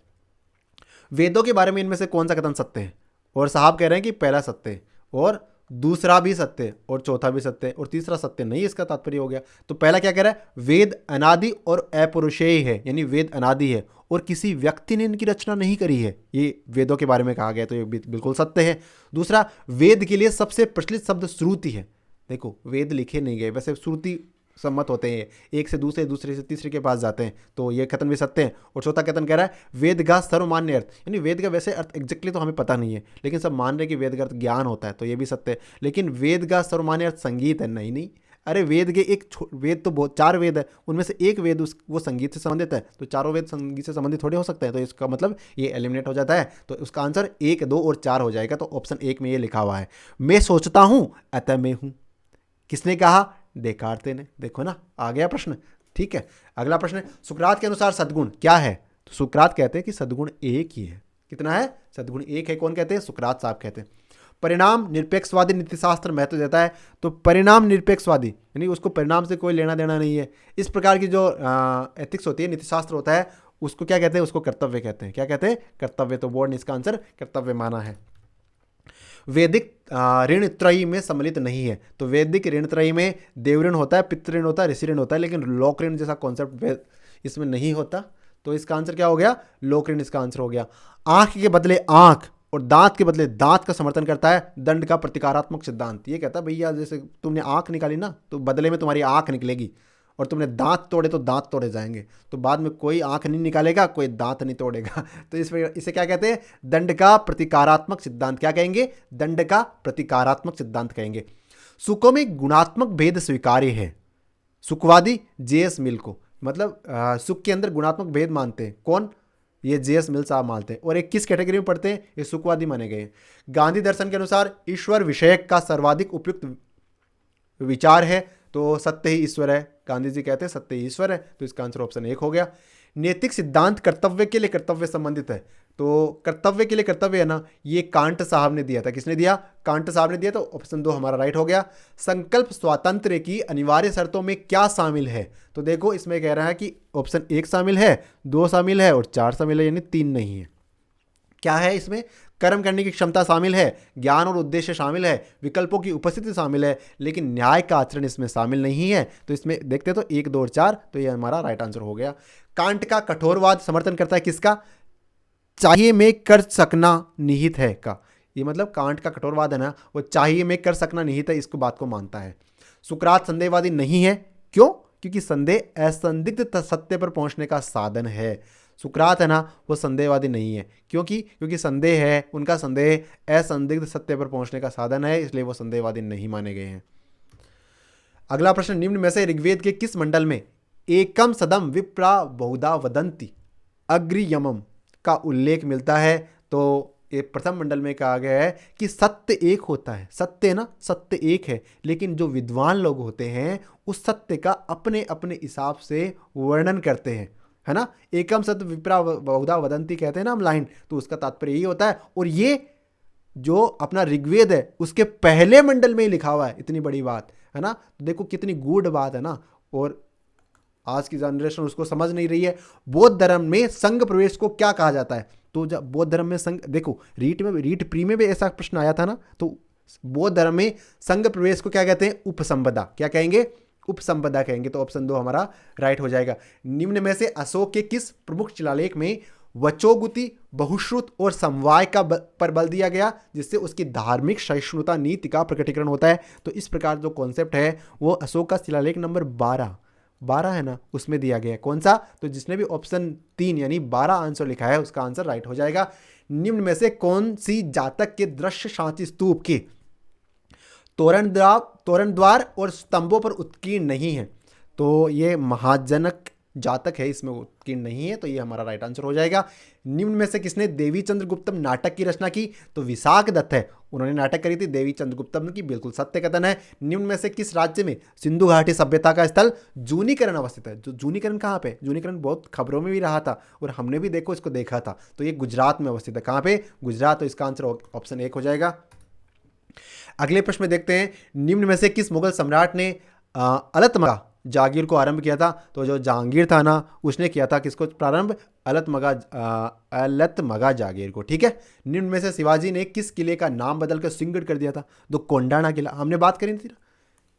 वेदों के बारे में इनमें से कौन सा कथन सत्य है? और साहब कह रहे हैं कि पहला सत्य है, और दूसरा भी सत्य है, और चौथा भी सत्य है, और तीसरा सत्य नहीं, इसका तात्पर्य हो गया। तो पहला क्या कह रहा है? वेद अनादि और अपौरुषेय है, यानी वेद अनादि है और किसी व्यक्ति ने इनकी रचना नहीं करी है, ये वेदों के बारे में कहा गया। तो ये बिल्कुल सत्य है। दूसरा, वेद के लिए सबसे प्रचलित शब्द श्रुति है। देखो वेद लिखे नहीं गए, वैसे श्रुति सम्मत होते हैं, एक से दूसरे, दूसरे से तीसरे के पास जाते हैं, तो ये कथन भी सत्य है। और चौथा कथन कह रहा है वेद का सर्वमान्य अर्थ, यानी वेद का वैसे अर्थ एग्जैक्टली तो हमें पता नहीं है, लेकिन सब मान रहे कि वेद का अर्थ ज्ञान होता है, तो ये भी सत्य है। लेकिन वेद का सर्वमान्य अर्थ संगीत है, नहीं नहीं, अरे वेद के वेद तो बहुत 4 वेद है, उनमें से एक वेद वो संगीत से संबंधित है, तो चारों वेद संगीत से संबंधित थोड़े हो सकते हैं, तो इसका मतलब ये एलिमिनेट हो जाता है। तो उसका आंसर 1, 2 और 4 हो जाएगा। तो ऑप्शन 1 में ये लिखा हुआ है, मैं सोचता हूं अतः मैं हूं। किसने कहा? देकार्ते ने। देखो ना, आ गया प्रश्न। ठीक है, अगला प्रश्न है, सुकरात के अनुसार सद्गुण क्या है? तो सुकरात कहते हैं कि सद्गुण एक ही है। कितना है? सद्गुण एक है। कौन कहते हैं? सुकरात साहब कहते हैं। परिणाम निरपेक्षवादी नीतिशास्त्र महत्व देता है। तो परिणाम निरपेक्षवादी यानी उसको परिणाम से कोई लेना देना नहीं है। इस प्रकार की जो एथिक्स होती है, नीतिशास्त्र होता है, उसको क्या कहते हैं? उसको कर्तव्य कहते हैं। क्या कहते हैं? कर्तव्य। तो बोर्ड ने इसका आंसर कर्तव्य माना है। वैदिक ऋण त्रयी में सम्मिलित नहीं है। तो वैदिक ऋण त्रयी में देव ऋण होता है, पितृ ऋण होता है, ऋषि ऋण होता है, लेकिन लोक ऋण जैसा कॉन्सेप्ट इसमें नहीं होता। तो इसका आंसर क्या हो गया? लोक ऋण इसका आंसर हो गया। आंख के बदले आंख और दांत के बदले दांत का समर्थन करता है दंड का प्रतिकारात्मक सिद्धांत। ये कहता है भैया जैसे तुमने आंख निकाली ना, तो बदले में तुम्हारी आंख निकलेगी, और तुमने दांत तोड़े तो दांत तोड़े जाएंगे। तो बाद में कोई आंख नहीं निकालेगा, कोई दांत नहीं तोड़ेगा। तो इसे क्या कहते हैं? दंड का प्रतिकारात्मक सिद्धांत। क्या कहेंगे? दंड का प्रतिकारात्मक सिद्धांत कहेंगे। सुखों में गुणात्मक भेद स्वीकार्य है। सुखवादी जेएस मिल को, मतलब सुख के अंदर गुणात्मक भेद मानते हैं। कौन? ये जेएस मिल साहब मानते हैं। और एक किस कैटेगरी में पढ़ते हैं? ये सुखवादी माने गए। गांधी दर्शन के अनुसार ईश्वर विषयक का सर्वाधिक उपयुक्त विचार है। तो सत्य ही ईश्वर है। गांधी जी कहते हैं सत्य ही ईश्वर है। तो इसका आंसर ऑप्शन 1 हो गया। नैतिक सिद्धांत कर्तव्य के लिए कर्तव्य संबंधित है। तो कर्तव्य के लिए कर्तव्य है ना, ये कांट साहब ने दिया था। किसने दिया? कांट साहब ने दिया। तो ऑप्शन 2 हमारा राइट हो गया। संकल्प स्वातंत्र्य की अनिवार्य शर्तों में क्या शामिल है? तो देखो इसमें कह रहा है कि ऑप्शन 1 शामिल है, 2 शामिल है और 4 शामिल है, यानी 3 नहीं है। क्या है इसमें? कर्म करने की क्षमता शामिल है, ज्ञान और उद्देश्य शामिल है, विकल्पों की उपस्थिति शामिल है, लेकिन न्याय का आचरण इसमें शामिल नहीं है। तो इसमें देखते तो 1, 2 और 4, तो ये हमारा राइट आंसर हो गया। कांट का कठोरवाद समर्थन करता है किसका? चाहिए में कर सकना निहित है का। ये मतलब कांट का कठोरवाद है ना, वो चाहिए में कर सकना निहित है, इसको बात को मानता है। सुकरात संदेहवादी नहीं है। क्यों? क्योंकि संदेह असंदिग्ध सत्य पर पहुंचने का साधन है। सुकरात है ना, वो संदेहवादी नहीं है। क्योंकि संदेह है, उनका संदेह असंदिग्ध सत्य पर पहुंचने का साधन है, इसलिए वो संदेहवादी नहीं माने गए हैं। अगला प्रश्न, निम्न में से ऋग्वेद के किस मंडल में एकम सदम विप्रा बहुधा वदंती अग्रियमम का उल्लेख मिलता है? तो ये प्रथम मंडल में कहा गया है कि सत्य एक होता है। सत्य ना, सत्य एक है, लेकिन जो विद्वान लोग होते हैं उस सत्य का अपने अपने हिसाब से वर्णन करते हैं, है ना। एकम सत्य विप्रा बहुधा वदंती कहते हैं ना हम लाइन, तो उसका तात्पर्य यही होता है। और ये जो अपना ऋग्वेद है उसके पहले मंडल में ही लिखा हुआ है, इतनी बड़ी बात है ना। तो देखो कितनी गूढ़ बात है ना, और आज की जनरेशन उसको समझ नहीं रही है। बौद्ध धर्म में संघ प्रवेश को क्या कहा जाता है? तो जब बौद्ध धर्म में संघ, देखो रीट प्री में भी ऐसा प्रश्न आया था ना, तो बौद्ध धर्म में संघ प्रवेश को क्या कहते हैं? उपसंपदा। क्या कहेंगे? उपसंपदा कहेंगे। तो ऑप्शन 2 हमारा राइट हो जाएगा। निम्न में से अशोक के किस प्रमुख शिलालेख में वचोगुति, बहुश्रुत और समवाय का पर बल दिया गया, जिससे उसकी धार्मिक सहिष्णुता नीति का प्रकटीकरण होता है? तो इस प्रकार जो कॉन्सेप्ट है वो अशोक का शिलालेख नंबर 12 है ना, उसमें दिया गया है। कौन सा? तो जिसने भी ऑप्शन 3 यानी 12 आंसर लिखा है उसका आंसर राइट हो जाएगा। निम्न में से कौन सी जातक के दृश्य शांति स्तूप की तोरण द्वार और स्तंभों पर उत्कीर्ण नहीं है? तो ये महाजनक जातक है, इसमें उत्कीर्ण नहीं है, तो ये हमारा राइट आंसर हो जाएगा। निम्न में से किसने देवी चंद्रगुप्तम नाटक की रचना की? तो विशाख दत्त है, उन्होंने नाटक करी थी देवी चंद्रगुप्तम की, बिल्कुल सत्य कथन है। निम्न में से किस राज्य में सिंधु घाटी सभ्यता का स्थल जूनीकरण अवस्थित है? जो जूनीकरण कहाँ पे? जूनीकरण बहुत खबरों में भी रहा था और हमने भी इसको देखा था। तो ये गुजरात में अवस्थित है। कहाँ पे? गुजरात। तो इसका आंसर ऑप्शन 1 हो जाएगा। अगले प्रश्न में देखते हैं, निम्न में से किस मुगल सम्राट ने अलतमगा जागीर को आरंभ किया था? तो जो जहांगीर था ना, उसने किया था किसको प्रारंभ? अलतमगा जागीर को। ठीक है। निम्न में से शिवाजी ने किस किले का नाम बदलकर सिंहगढ़ कर दिया था? तो कोंडाना किला। हमने बात करी थी ना,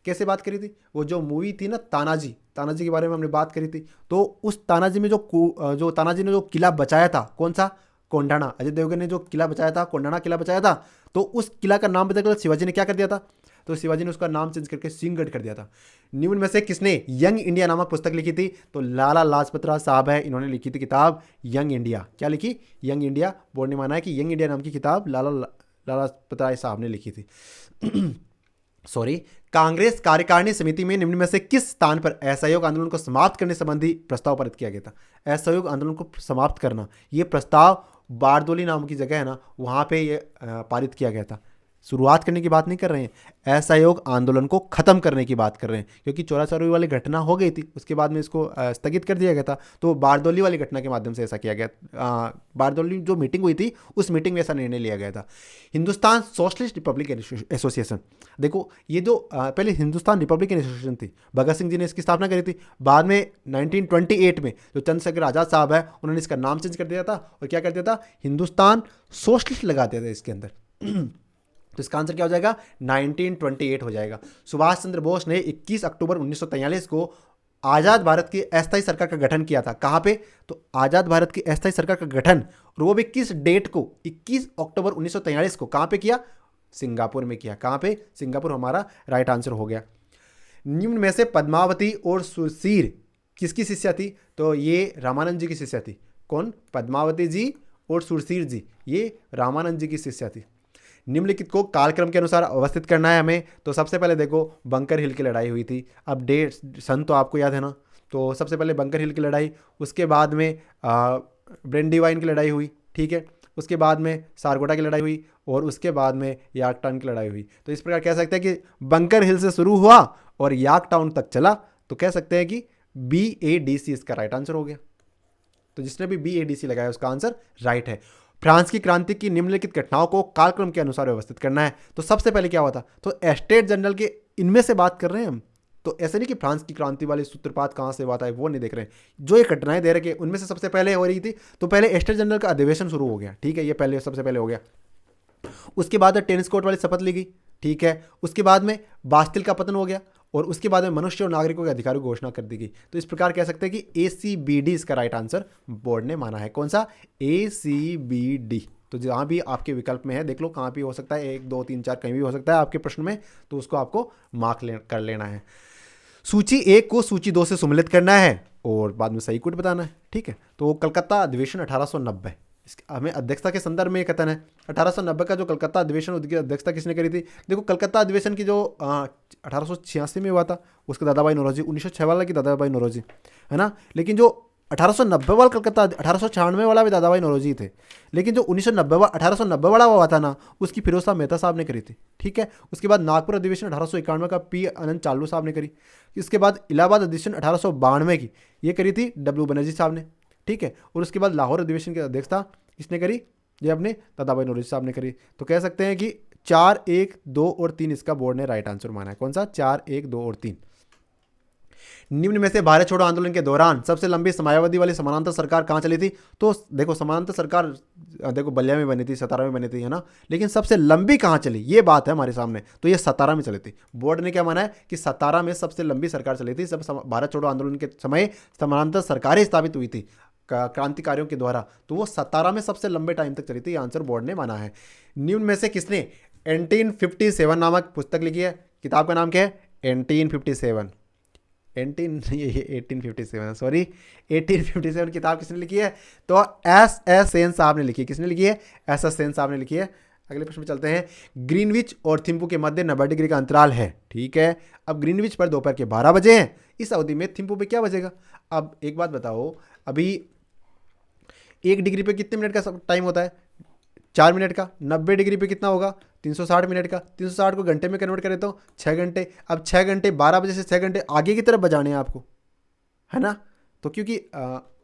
कैसे बात करी थी? वो जो मूवी थी ना तानाजी के बारे में हमने बात करी थी। तो उस तानाजी में जो तानाजी ने जो किला बचाया था, कौन सा? कोंडाना। अजय देवगन ने जो किला बचाया था, कोंडाना किला बचाया था। तो उस किला का नाम बदलकर शिवाजी ने क्या कर दिया था? तो शिवाजी ने उसका नाम चेंज करके सिंहगढ़ कर दिया था। निम्न में से किसने यंग इंडिया नामक पुस्तक लिखी थी? तो लाला लाजपत राय साहब है, इन्होंने लिखी थी किताब यंग इंडिया। क्या लिखी? Young India. बोर्ड ने माना है कि यंग इंडिया नाम की किताब लाला लाजपत राय साहब ने लिखी थी। सॉरी। कांग्रेस कार्यकारिणी समिति में निम्न में से किस स्थान पर असहयोग आंदोलन को समाप्त करने संबंधी प्रस्ताव पारित किया गया था? असहयोग आंदोलन को समाप्त करना, ये प्रस्ताव बारदोली नाम की जगह है ना, वहां पे ये पारित किया गया था। शुरुआत करने की बात नहीं कर रहे हैं, असहयोग आंदोलन को खत्म करने की बात कर रहे हैं, क्योंकि 84 वाली घटना हो गई थी, उसके बाद में इसको स्थगित कर दिया गया था। तो बारदोली वाली घटना के माध्यम से ऐसा किया गया। बारदोली जो मीटिंग हुई थी उस मीटिंग में ऐसा निर्णय लिया गया था। हिंदुस्तान सोशलिस्ट रिपब्लिकन एसोसिएशन, देखो ये जो पहले हिंदुस्तान रिपब्लिकन एसोसिएशन थी, भगत सिंह जी ने इसकी स्थापना करी थी। बाद में 1928 में जो चंद्रशेखर आज़ाद साहब है, उन्होंने इसका नाम चेंज कर दिया था और क्या कर दिया था? हिंदुस्तान सोशलिस्ट लगा दिया था इसके अंदर। तो इसका आंसर क्या हो जाएगा? 1928 हो जाएगा। सुभाष चंद्र बोस ने 21 अक्टूबर 1943 को आज़ाद भारत की अस्थायी सरकार का गठन किया था। कहाँ पे? तो आज़ाद भारत की अस्थायी सरकार का गठन, और वो भी किस डेट को? 21 अक्टूबर 1943 को। कहाँ पे किया? सिंगापुर में किया। कहाँ पे? सिंगापुर हमारा राइट आंसर हो गया। निम्न में से पद्मावती और सुरसीर किसकी शिष्या थी? तो ये रामानंद जी की शिष्या थी। कौन? पद्मावती जी और सुरसीर जी, ये रामानंद जी की शिष्या थी। निम्नलिखित को कालक्रम के अनुसार अवस्थित करना है हमें। तो सबसे पहले देखो बंकर हिल की लड़ाई हुई थी। अब डेट सन तो आपको याद है ना। तो सबसे पहले बंकर हिल की लड़ाई, उसके बाद में ब्रेंडीवाइन की लड़ाई हुई, ठीक है। उसके बाद में सारगोटा की लड़ाई हुई और उसके बाद में याकटाउन की लड़ाई हुई। तो इस प्रकार कह सकते हैं कि बंकर हिल से शुरू हुआ और याकटाउन तक चला, तो कह सकते हैं कि BADC इसका राइट आंसर हो गया। तो जिसने भी BADC लगाया उसका आंसर राइट है। फ्रांस की क्रांति की निम्नलिखित घटनाओं को कालक्रम के अनुसार व्यवस्थित करना है। तो सबसे पहले क्या हुआ था? तो एस्टेट जनरल के इनमें से बात कर रहे हैं हम। तो ऐसे नहीं कि फ्रांस की क्रांति वाली सूत्रपात कहाँ से बात है वो नहीं देख रहे हैं, जो ये घटनाएं दे रखे उनमें से सबसे पहले हो रही थी। तो पहले एस्टेट जनरल का अधिवेशन शुरू हो गया, ठीक है, ये पहले सबसे पहले हो गया। उसके बाद टेनिस कोर्ट वाली शपथ ली गई, ठीक है। उसके बाद में बास्टिल का पतन हो गया और उसके बाद में मनुष्य और नागरिकों के अधिकारों की घोषणा कर दी गई। तो इस प्रकार कह सकते हैं कि ACBD इसका राइट आंसर बोर्ड ने माना है। कौन सा? ACBD। तो जहाँ भी आपके विकल्प में है देख लो कहाँ भी हो सकता है, 1 2 3 4 कहीं भी हो सकता है आपके प्रश्न में, तो उसको आपको मार्क कर लेना है। सूची 1 को सूची 2 से सम्मिलित करना है और बाद में सही कूट बताना है, ठीक है। तो कलकत्ता अधिवेशन 1890, हमें अध्यक्षता के संदर्भ में कथन है। 1890 का जो कलकत्ता अधिवेशन, उसकी अध्यक्षता किसने करी थी? देखो कलकत्ता अधिवेशन की जो 1886 में हुआ था उसके दादा भाई नौरोजी, 1906 वाला की दादा भाई नौरोजी, है ना। लेकिन जो 1890 वाला कलकत्ता, 1896 वाला भी दादा भाई नौरोजी थे, लेकिन जो 1890 वाला हुआ था ना, उसकी फिरोज शाह मेहता साहब ने करी थी, ठीक है। उसके बाद नागपुर अधिवेशन 1891 का P अनंत चालू साहब ने करी। इसके बाद इलाहाबाद अधिवेशन 1892 की ये करी थी W बनर्जी साहब ने, ठीक है। और उसके बाद लाहौर अधिवेशन की अध्यक्षता किसने करी? ये अपने दादा भाई नौरोजी साहब ने करी। तो कह सकते हैं कि 4 1 2 और 3 इसका बोर्ड ने राइट आंसर माना है। कौन सा? 4 1 2 और 3। निम्न में से भारत छोड़ो आंदोलन के दौरान सबसे लंबी समयावधि वाली समानांतर सरकार कहाँ चली थी? तो देखो समानांतर सरकार देखो बलिया में बनी थी, सतारा में बनी थी, है ना। लेकिन सबसे लंबी कहाँ चली ये बात है हमारे सामने, तो ये सतारा में चली थी। बोर्ड ने क्या माना है कि सतारा में सबसे लंबी सरकार चली थी। सब भारत छोड़ो आंदोलन के समय समानांतर सरकारें स्थापित हुई थी क्रांतिकारियों के द्वारा, तो वो 17 में सबसे लंबे टाइम तक चली थी। आंसर बोर्ड ने माना है। निम्न में से किसने 1857 नामक पुस्तक लिखी है? किताब का नाम क्या है? 1857 सॉरी 1857 किताब किसने लिखी है? तो SS सेन साहब ने लिखी है। किसने लिखी है? SS सेन साहब ने लिखी है। अगले प्रश्न में चलते हैं। ग्रीनविच और थिम्पू के मध्य 90 डिग्री का अंतराल है, ठीक है। अब ग्रीनविच पर दोपहर के 12 बजे हैं, इस अवधि में थिम्पू पे क्या बजेगा? अब एक बात बताओ, अभी 1 डिग्री पे कितने मिनट का टाइम होता है? 4 मिनट का। 90 डिग्री पे कितना होगा? 360 मिनट का। 360 को घंटे में कन्वर्ट करें तो 6 घंटे। अब 6 घंटे 12 बजे से 6 घंटे आगे की तरफ बजाने हैं आपको, है ना। तो क्योंकि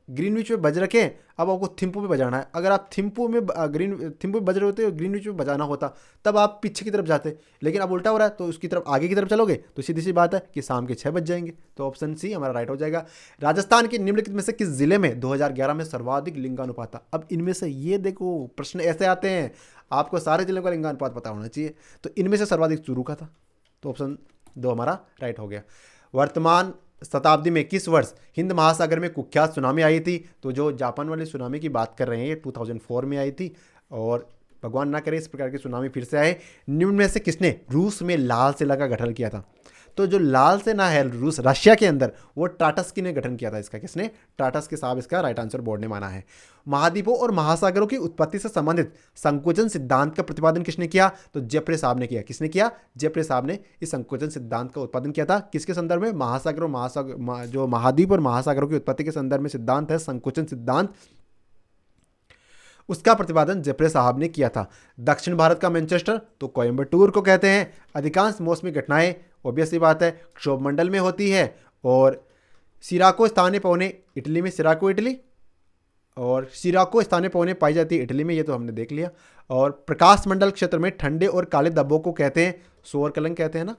ग्रीनविच पे बज रखे हैं, अब आपको थिम्पू पे बजाना है। अगर आप थिम्पू में थिम्पू पे बज रहे होते ग्रीनविच पे बजाना होता तब आप पीछे की तरफ जाते, लेकिन अब उल्टा हो रहा है तो उसकी तरफ आगे की तरफ चलोगे तो सीधी सी बात है कि शाम के 6 बज जाएंगे। तो ऑप्शन सी हमारा राइट हो जाएगा। राजस्थान के निम्नलिखित में से किस जिले में 2011 में सर्वाधिक लिंगानुपात था? अब इनमें से ये देखो प्रश्न ऐसे आते हैं, आपको सारे जिलों का लिंगानुपात पता होना चाहिए। तो इनमें से सर्वाधिक चूरू का था, तो ऑप्शन 2 हमारा राइट हो गया। वर्तमान शताब्दी में किस वर्ष हिंद महासागर में कुख्यात सुनामी आई थी? तो जो जापान वाली सुनामी की बात कर रहे हैं 2004 में आई थी और भगवान ना करे इस प्रकार की सुनामी फिर से आए। निम्न में से किसने रूस में लाल सेना का गठन किया था? तो जो लाल सेना है रूस रशिया के अंदर, वो टाटस्की ने गठन किया था इसका। किसने? टाटस्की साहब इसका राइट आंसर बोर्ड ने माना है। महाद्वीपों और महासागरों की उत्पत्ति से संबंधित संकोचन सिद्धांत का प्रतिपादन किसने किया? तो जेफ्रे साहब ने किया। किसने किया? जेफ्रे साहब ने इस संकोचन सिद्धांत का उत्पादन किया था। किसके संदर्भ में? महासागर जो महाद्वीप और महासागरों की उत्पत्ति के संदर्भ में सिद्धांत है संकोचन सिद्धांत, उसका प्रतिपादन जेफ्रे साहब ने किया था। दक्षिण भारत का मैनचेस्टर तो कोयम्बटूर को कहते हैं। अधिकांश मौसमी घटनाएं ऑब्वियसली बात है क्षोभमंडल में होती है। और सिराको स्थानीय पौने इटली में, सिराको इटली, और सिराको स्थानीय पौने पाई जाती है इटली में, ये तो हमने देख लिया। और प्रकाश मंडल क्षेत्र में ठंडे और काले धब्बों को कहते हैं सौर कलंक कहते हैं ना,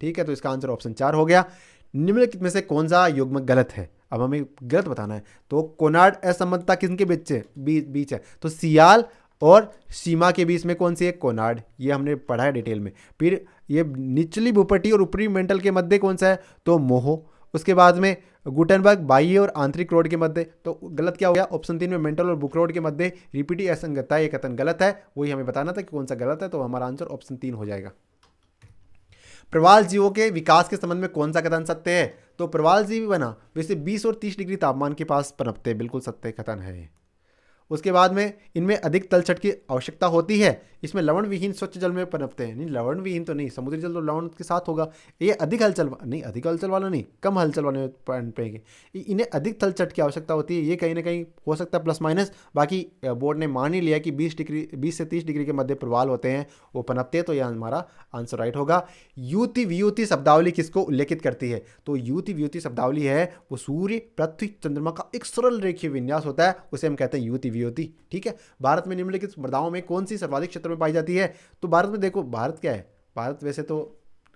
ठीक है। तो इसका आंसर ऑप्शन 4 हो गया। निम्नलिखित में से कौन सा युग्मक गलत है? अब हमें गलत बताना है। तो कोनार्ड असमंजसता किसके बीच है? तो सियाल और सीमा के बीच में कौन सी है? कोनार्ड। ये हमने पढ़ा है डिटेल में। फिर ये निचली भूपट्टी और ऊपरी मेंटल के मध्य कौन सा है? तो मोहो। उसके बाद में गुटेनबर्ग बाह्य और आंतरिक रोड के मध्य। तो गलत क्या हो गया? ऑप्शन 3 में मेंटल और बुक रोड के मध्य रिपीटी असंगतता, ये कथन गलत है। वही हमें बताना था कि कौन सा गलत है। तो हमारा आंसर ऑप्शन 3 हो जाएगा। प्रवाल जीवों के विकास के संबंध में कौन सा कथन सत्य है? तो प्रवाल जीव बना वैसे 20 और 30 डिग्री तापमान के पास पनपते, बिल्कुल सत्य कथन है। उसके बाद में इनमें अधिक तलछट की आवश्यकता होती है। इसमें लवण विहीन स्वच्छ जल में पनपते हैं। नहीं, लवण विहीन तो नहीं, समुद्री जल तो लवण के साथ होगा। ये अधिक हलचल नहीं, अधिक हलचल वाला नहीं, कम हलचल वाले पनपेंगे। इन्हें अधिक तलछट की आवश्यकता होती है। ये कहीं ना कहीं हो सकता है प्लस माइनस। बाकी बोर्ड ने मान ही लिया कि 20 से 30 डिग्री के मध्य प्रवाल होते हैं, वो पनपते हैं। तो यह हमारा आंसर राइट होगा। युति वियुति शब्दावली किसको उल्लेखित करती है? तो युति वियुति शब्दावली है वो सूर्य, पृथ्वी, चंद्रमा का एक सरल रेखीय विन्यास होता है, उसे हम कहते हैं युति वियुति, ठीक है। भारत में निम्नलिखित मृदाओं में कौन सी सर्वाधिक क्षेत्र में पाई जाती है? तो भारत में देखो, भारत क्या है? भारत वैसे तो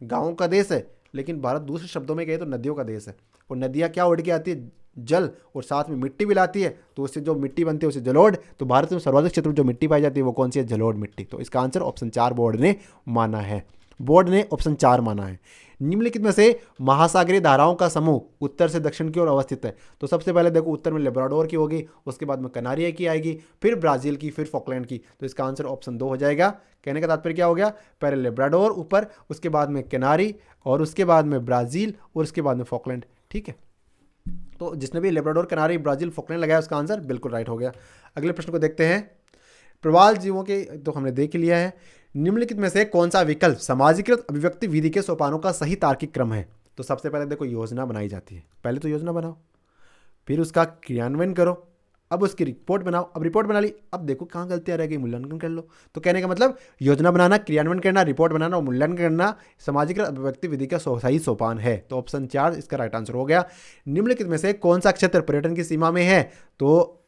गांवों का देश है, लेकिन भारत दूसरे शब्दों में कहे तो नदियों का देश है। और नदियां क्या उड़ के आती है? जल, और साथ में मिट्टी भी लाती है। तो उससे जो मिट्टी बनती है उसे जलोढ़। तो भारत में सर्वाधिक क्षेत्र में जो मिट्टी पाई जाती है वो कौन सी है? जलोढ़ मिट्टी। तो इसका आंसर ऑप्शन 4 बोर्ड ने माना है। बोर्ड ने ऑप्शन 4 माना है। निम्नलिखित में से महासागरीय धाराओं का समूह उत्तर से दक्षिण की ओर अवस्थित है। तो सबसे पहले देखो, उत्तर में लेब्राडोर की होगी, उसके बाद में कनारिया की आएगी, फिर ब्राजील की, फिर फॉकलैंड की। तो इसका आंसर ऑप्शन 2 हो जाएगा। कहने का तात्पर्य क्या हो गया? पहले लेब्राडोर ऊपर, उसके बाद में कनारी, और उसके बाद में ब्राजील, और उसके बाद में फॉकलैंड, ठीक है। तो जिसने भी लेब्राडोर, कनारी, ब्राजील, फॉकलैंड लगाया उसका आंसर बिल्कुल राइट हो गया। अगले प्रश्न को देखते हैं। प्रवाल जीवों के तो हमने देख लिया है। निम्नलिखित में से कौन सा विकल्प सामाजिकृत अभिव्यक्ति विधि के सोपानों का सही तार्किक क्रम है? तो सबसे पहले देखो, योजना बनाई जाती है। पहले तो योजना बनाओ, फिर उसका क्रियान्वयन करो, अब उसकी रिपोर्ट बनाओ। अब रिपोर्ट बना ली, अब देखो कहाँ गलतियाँ रह गई, मूल्यांकन कर लो। तो कहने का मतलब योजना बनाना, क्रियान्वयन करना, रिपोर्ट बनाना और मूल्यांकन करना सामाजिकृत अभिव्यक्ति विधि का सही सोपान है। तो ऑप्शन 4 इसका राइट आंसर हो गया। निम्नलिखित में से कौन सा क्षेत्र पर्यटन की सीमा में है? तो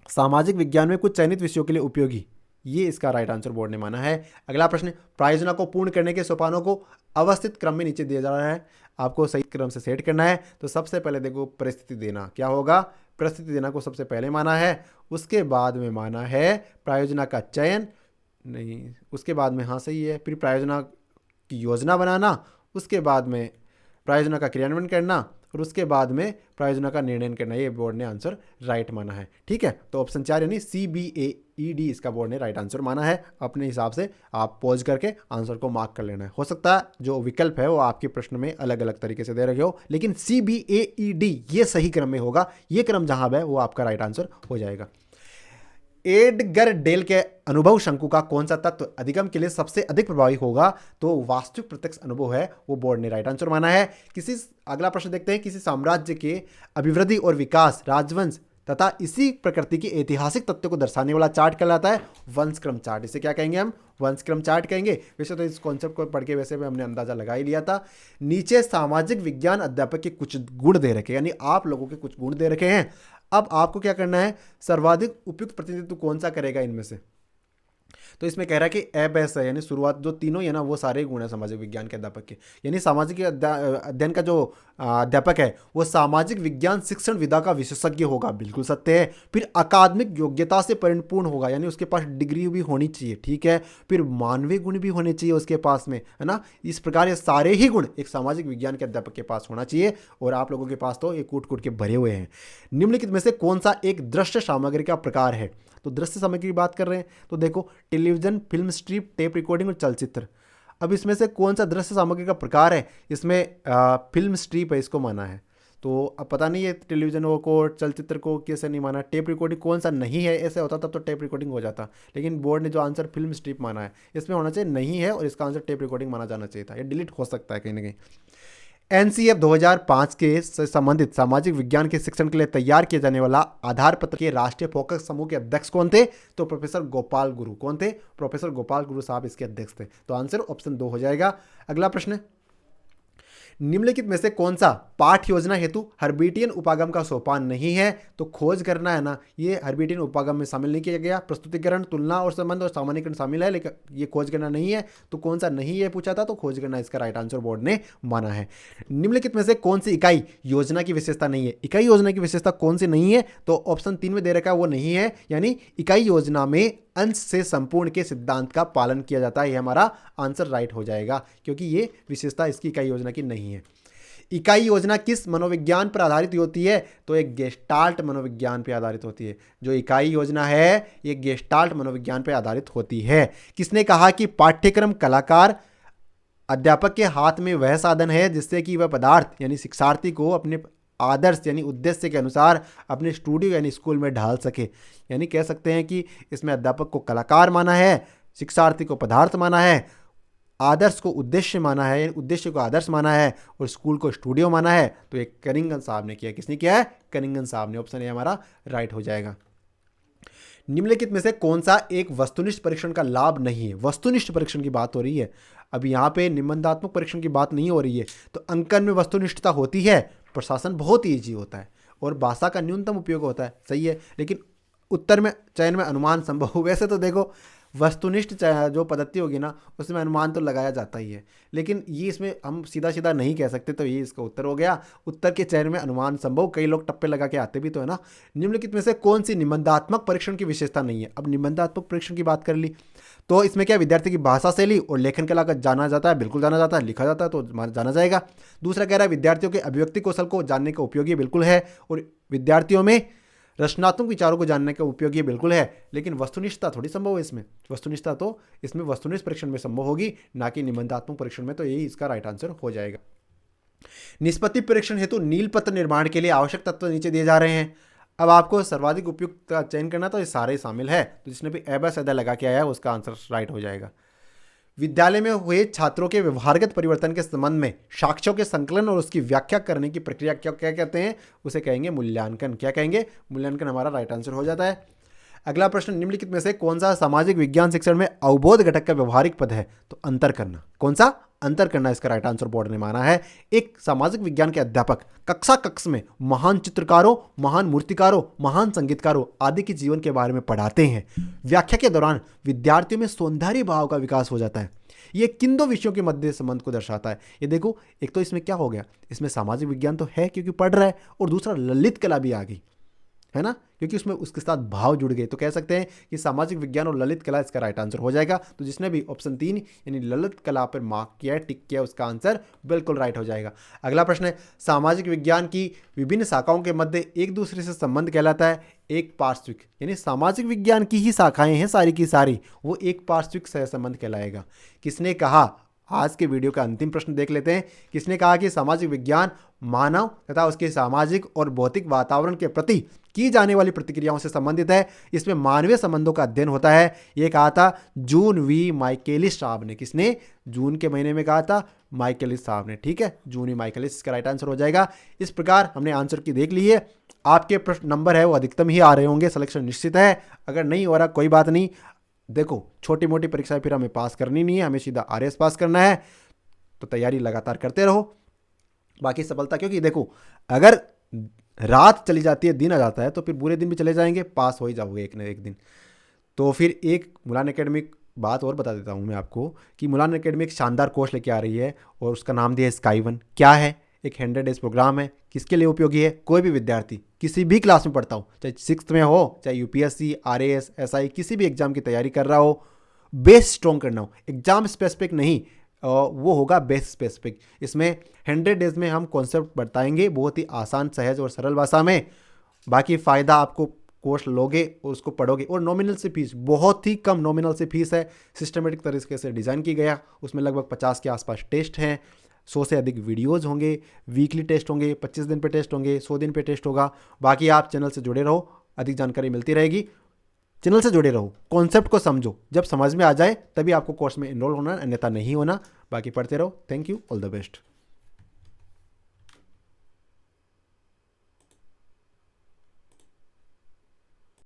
सामाजिक विज्ञान में कुछ चयनित विषयों के लिए उपयोगी, ये इसका राइट आंसर बोर्ड ने माना है। अगला प्रश्न, प्रायोजना को पूर्ण करने के सोपानों को अवस्थित क्रम में नीचे दिया जा रहा है, आपको सही क्रम से सेट करना है। तो सबसे पहले देखो, परिस्थिति देना क्या होगा? परिस्थिति देना को सबसे पहले माना है, उसके बाद में माना है प्रायोजना का चयन, नहीं उसके बाद में, हाँ सही है, फिर प्रायोजना की योजना बनाना, उसके बाद में प्रायोजना का क्रियान्वयन करना, और उसके बाद में प्रायोजना का निर्णय करना। ये बोर्ड ने आंसर राइट माना है, ठीक है। तो ऑप्शन 4 यानी CBAED इसका बोर्ड ने राइट आंसर माना है। अपने हिसाब से आप पॉज करके आंसर को मार्क कर लेना है। हो सकता है जो विकल्प है वो आपके प्रश्न में अलग अलग तरीके से दे रखे हो, लेकिन CBAED ये सही क्रम में होगा। ये क्रम जहां है वो आपका राइट आंसर हो जाएगा। एडगर डेल के अनुभव शंकु का कौन सा तत्व अधिगम के लिए सबसे अधिक प्रभावी होगा? तो वास्तविक प्रत्यक्ष अनुभव है, वो बोर्ड ने राइट आंसर माना है। अगला प्रश्न देखते हैं। किसी साम्राज्य के अभिवृद्धि और विकास, राजवंश तथा इसी प्रकृति के ऐतिहासिक तथ्यों को दर्शाने वाला चार्ट कहलाता है वंशक्रम चार्ट। इसे क्या कहेंगे? हम वंशक्रम चार्ट कहेंगे। वैसे तो इस कॉन्सेप्ट को पढ़ के वैसे भी हमने अंदाजा लगा ही लिया था। नीचे सामाजिक विज्ञान अध्यापक के कुछ गुण दे रखे, यानी आप लोगों के कुछ गुण दे रखे हैं। अब आपको क्या करना है? सर्वाधिक उपयुक्त प्रतिनिधित्व कौन सा करेगा इनमें से? तो इसमें कह रहा है कि एबेस है, यानी शुरुआत जो तीनों है ना वो सारे गुण है सामाजिक विज्ञान के अध्यापक के। यानी सामाजिक अध्ययन का जो अध्यापक है वो सामाजिक विज्ञान शिक्षण विधा का विशेषज्ञ होगा, बिल्कुल सत्य है। फिर अकादमिक योग्यता से परिपूर्ण होगा, यानी उसके पास डिग्री भी होनी चाहिए, ठीक है। फिर मानवीय गुण भी होने चाहिए उसके पास में, है ना। इस प्रकार ये सारे ही गुण एक सामाजिक विज्ञान के अध्यापक के पास होना चाहिए, और आप लोगों के पास तो ये कूट कूट के भरे हुए हैं। निम्नलिखित में से कौन सा एक दृश्य सामग्री का प्रकार है? तो दृश्य सामग्री की बात कर रहे हैं तो देखो television, film strip, tape recording और चलचित्र। अब इसमें से कौन सा दृश्य सामग्री का प्रकार है? इसमें फिल्म स्ट्रिप है, इसको माना है। तो अब पता नहीं है टेलीविजन को, चलचित्र को कैसे नहीं माना। टेप रिकॉर्डिंग कौन सा नहीं है, ऐसे होता तब तो टेप रिकॉर्डिंग हो जाता, लेकिन बोर्ड ने जो आंसर फिल्म स्ट्रिप माना है, इसमें होना चाहिए नहीं है और इसका आंसर टेप रिकॉर्डिंग माना जाना चाहिए था। ये डिलीट हो सकता है कहीं ना कहीं। एनसीएफ 2005 के से संबंधित सामाजिक विज्ञान के शिक्षण के लिए तैयार किया जाने वाला आधार पत्र के राष्ट्रीय फोकस समूह के अध्यक्ष कौन थे? तो प्रोफेसर गोपाल गुरु। कौन थे? प्रोफेसर गोपाल गुरु साहब इसके अध्यक्ष थे। तो आंसर ऑप्शन 2 हो जाएगा। अगला प्रश्न, निम्नलिखित में से कौन सा पाठ योजना हेतु हर्बिटियन उपागम का सोपान नहीं है? तो खोज करना है ना, ये हर्बिटियन उपागम में शामिल नहीं किया गया। प्रस्तुतिकरण, तुलना और संबंध और सामान्यीकरण शामिल है, लेकिन ये खोज करना नहीं है। तो कौन सा नहीं है पूछा था, तो खोज करना इसका राइट आंसर बोर्ड ने माना है। निम्नलिखित में से कौन सी इकाई योजना की विशेषता नहीं है? इकाई योजना की विशेषता कौन सी नहीं है? तो ऑप्शन 3 में दे रखा है वो नहीं है, यानी इकाई योजना में अंश से संपूर्ण के सिद्धांत का पालन किया जाता है। ये हमारा आंसर राइट हो जाएगा, क्योंकि ये विशेषता इसकी इकाई योजना की नहीं है। इकाई योजना किस मनोविज्ञान पर आधारित होती है? तो एक गेस्टाल्ट मनोविज्ञान पर आधारित होती है। जो इकाई योजना है ये गेस्टाल्ट मनोविज्ञान पर आधारित होती है। किसने कहा कि पाठ्यक्रम कलाकार अध्यापक के हाथ में वह साधन है जिससे कि वह पदार्थ यानी शिक्षार्थी को अपने आदर्श यानी उद्देश्य के अनुसार अपने स्टूडियो यानी स्कूल में ढाल सके। यानी कह सकते हैं कि इसमें अध्यापक को कलाकार माना है, शिक्षार्थी को पदार्थ माना है, आदर्श को उद्देश्य माना है, उद्देश्य को आदर्श माना है और स्कूल को स्टूडियो माना है। तो ये कनिंगन साहब ने किया। किसने किया है? कनिंगन साहब ने। ऑप्शन ए हमारा राइट हो जाएगा। निम्नलिखित में से कौन सा एक वस्तुनिष्ठ परीक्षण का लाभ नहीं है? वस्तुनिष्ठ परीक्षण की बात हो रही है, अभी यहाँ पे निबंधात्मक परीक्षण की बात नहीं हो रही है। तो अंकन में वस्तुनिष्ठता होती है, प्रशासन बहुत ही ईजी होता है और भाषा का न्यूनतम उपयोग होता है, सही है, लेकिन उत्तर में चयन में अनुमान संभव। वैसे तो देखो वस्तुनिष्ठ जो पद्धति होगी ना उसमें अनुमान तो लगाया जाता ही है, लेकिन ये इसमें हम सीधा सीधा नहीं कह सकते, तो ये इसका उत्तर हो गया। उत्तर के चयन में अनुमान संभव, कई लोग टप्पे लगा के आते भी तो है ना। निम्नलिखित में से कौन सी निबंधात्मक परीक्षण की विशेषता नहीं है? अब निबंधात्मक परीक्षण की बात कर ली तो इसमें क्या विद्यार्थी की भाषा शैली और लेखन कला का जाना जाता है? बिल्कुल जाना जाता है। लिखा जाता है तो जाना जाएगा। दूसरा कह रहा है विद्यार्थियों के अभिव्यक्ति कौशल को जानने का उपयोगी बिल्कुल है और विद्यार्थियों में रचनात्मक विचारों को जानने का उपयोगी बिल्कुल है, लेकिन वस्तुनिष्ठता थोड़ी संभव है इसमें। वस्तुनिष्ठता तो इसमें वस्तुनिष्ठ परीक्षण में संभव होगी, ना कि निबंधात्मक परीक्षण में। तो यही इसका राइट आंसर हो जाएगा। निष्पत्ति परीक्षण हेतु नीलपत्र निर्माण के लिए आवश्यक तत्व नीचे दिए जा रहे हैं। अब आपको सर्वाधिक उपयुक्त का चयन करना, तो ये सारे शामिल है। तो जिसने भी एबा सदा लगा के आया है उसका आंसर राइट हो जाएगा। विद्यालय में हुए छात्रों के व्यवहारगत परिवर्तन के संबंध में साक्ष्यों के संकलन और उसकी व्याख्या करने की प्रक्रिया क्या कहते हैं? उसे कहेंगे मूल्यांकन। क्या कहेंगे? मूल्यांकन हमारा राइट आंसर हो जाता है। अगला प्रश्न, निम्नलिखित में से कौन सा सामाजिक विज्ञान शिक्षण में अवबोध घटक का व्यवहारिक पद है? तो अंतर करना। कौन सा? अंतर करना इसका राइट आंसर बोर्ड ने माना है। एक सामाजिक विज्ञान के अध्यापक कक्षा कक्ष में महान चित्रकारों, महान मूर्तिकारों, महान संगीतकारों आदि के जीवन के बारे में पढ़ाते हैं। व्याख्या के दौरान विद्यार्थियों में सौंदर्य भाव का विकास हो जाता है। ये किन दो विषयों के मध्य संबंध को दर्शाता है? ये देखो, एक तो इसमें क्या हो गया, इसमें सामाजिक विज्ञान तो है क्योंकि पढ़ रहा है, और दूसरा ललित कला भी आ गई है ना, क्योंकि उसमें उसके साथ भाव जुड़ गए। तो कह सकते हैं कि सामाजिक विज्ञान और ललित कला इसका राइट आंसर हो जाएगा। तो जिसने भी ऑप्शन 3 यानी ललित कला पर मार्क किया है, टिक किया, उसका आंसर बिल्कुल राइट हो जाएगा। अगला प्रश्न है, सामाजिक विज्ञान की विभिन्न शाखाओं के मध्य एक दूसरे से संबंध कहलाता है एक पार्श्विक। यानी सामाजिक विज्ञान की ही शाखाएं हैं सारी की सारी, वो एक पार्श्विक सहसंबंध कहलाएगा। किसने कहा? आज के वीडियो का अंतिम प्रश्न देख लेते हैं। किसने कहा कि सामाजिक विज्ञान मानव तथा उसके सामाजिक और भौतिक वातावरण के प्रति की जाने वाली प्रतिक्रियाओं से संबंधित है, इसमें मानवीय संबंधों का अध्ययन होता है? ये कहा था जून वी माइकेलिस साहब ने। किसने? जून के महीने में कहा था माइकेलिस साहब ने। ठीक है, जून वी माइकेलिस इसका राइट आंसर हो जाएगा। इस प्रकार हमने आंसर की देख ली है। आपके प्रश्न नंबर है वो अधिकतम ही आ रहे होंगे, सिलेक्शन निश्चित है। अगर नहीं हो रहा कोई बात नहीं, देखो छोटी मोटी परीक्षाएं फिर हमें पास करनी नहीं है, हमें सीधा आरएस पास करना है। तो तैयारी लगातार करते रहो, बाकी सफलता, क्योंकि देखो अगर रात चली जाती है दिन आ जाता है तो फिर बुरे दिन भी चले जाएंगे, पास हो ही जाओगे एक न एक दिन। तो फिर एक मुलान एकेडमिक बात और बता देता हूँ मैं आपको कि मुलान एकेडमी एक शानदार कोर्स लेके आ रही है और उसका नाम दिया है स्काई वन। क्या है? एक 100 डेज प्रोग्राम है। किसके लिए उपयोगी है? कोई भी विद्यार्थी किसी भी क्लास में पढ़ता हो, चाहे 6th में हो, चाहे यूपीएससी, आरएएस, एसआई किसी भी एग्जाम की तैयारी कर रहा हो, बेस स्ट्रॉन्ग करना हो, एग्जाम स्पेसिफिक नहीं, वो होगा बेस स्पेसिफिक। इसमें 100 डेज में हम कॉन्सेप्ट बताएंगे बहुत ही आसान, सहज और सरल भाषा में। बाकी फ़ायदा आपको कोर्स लोगे और उसको पढ़ोगे। और नॉमिनल से फीस बहुत ही कम नॉमिनल से फीस है, सिस्टमेटिक तरीके से डिज़ाइन की गया। उसमें लगभग 50 के आसपास टेस्ट हैं, 100 से अधिक वीडियोज़ होंगे, वीकली टेस्ट होंगे, 25 दिन पे टेस्ट होंगे, 100 दिन पे टेस्ट होगा। बाकी आप चैनल से जुड़े रहो, अधिक जानकारी मिलती रहेगी। चैनल से जुड़े रहो, कॉन्सेप्ट को समझो, जब समझ में आ जाए तभी आपको कोर्स में इनरोल होना, अन्यथा नहीं होना। बाकी पढ़ते रहो। Thank you, all the best.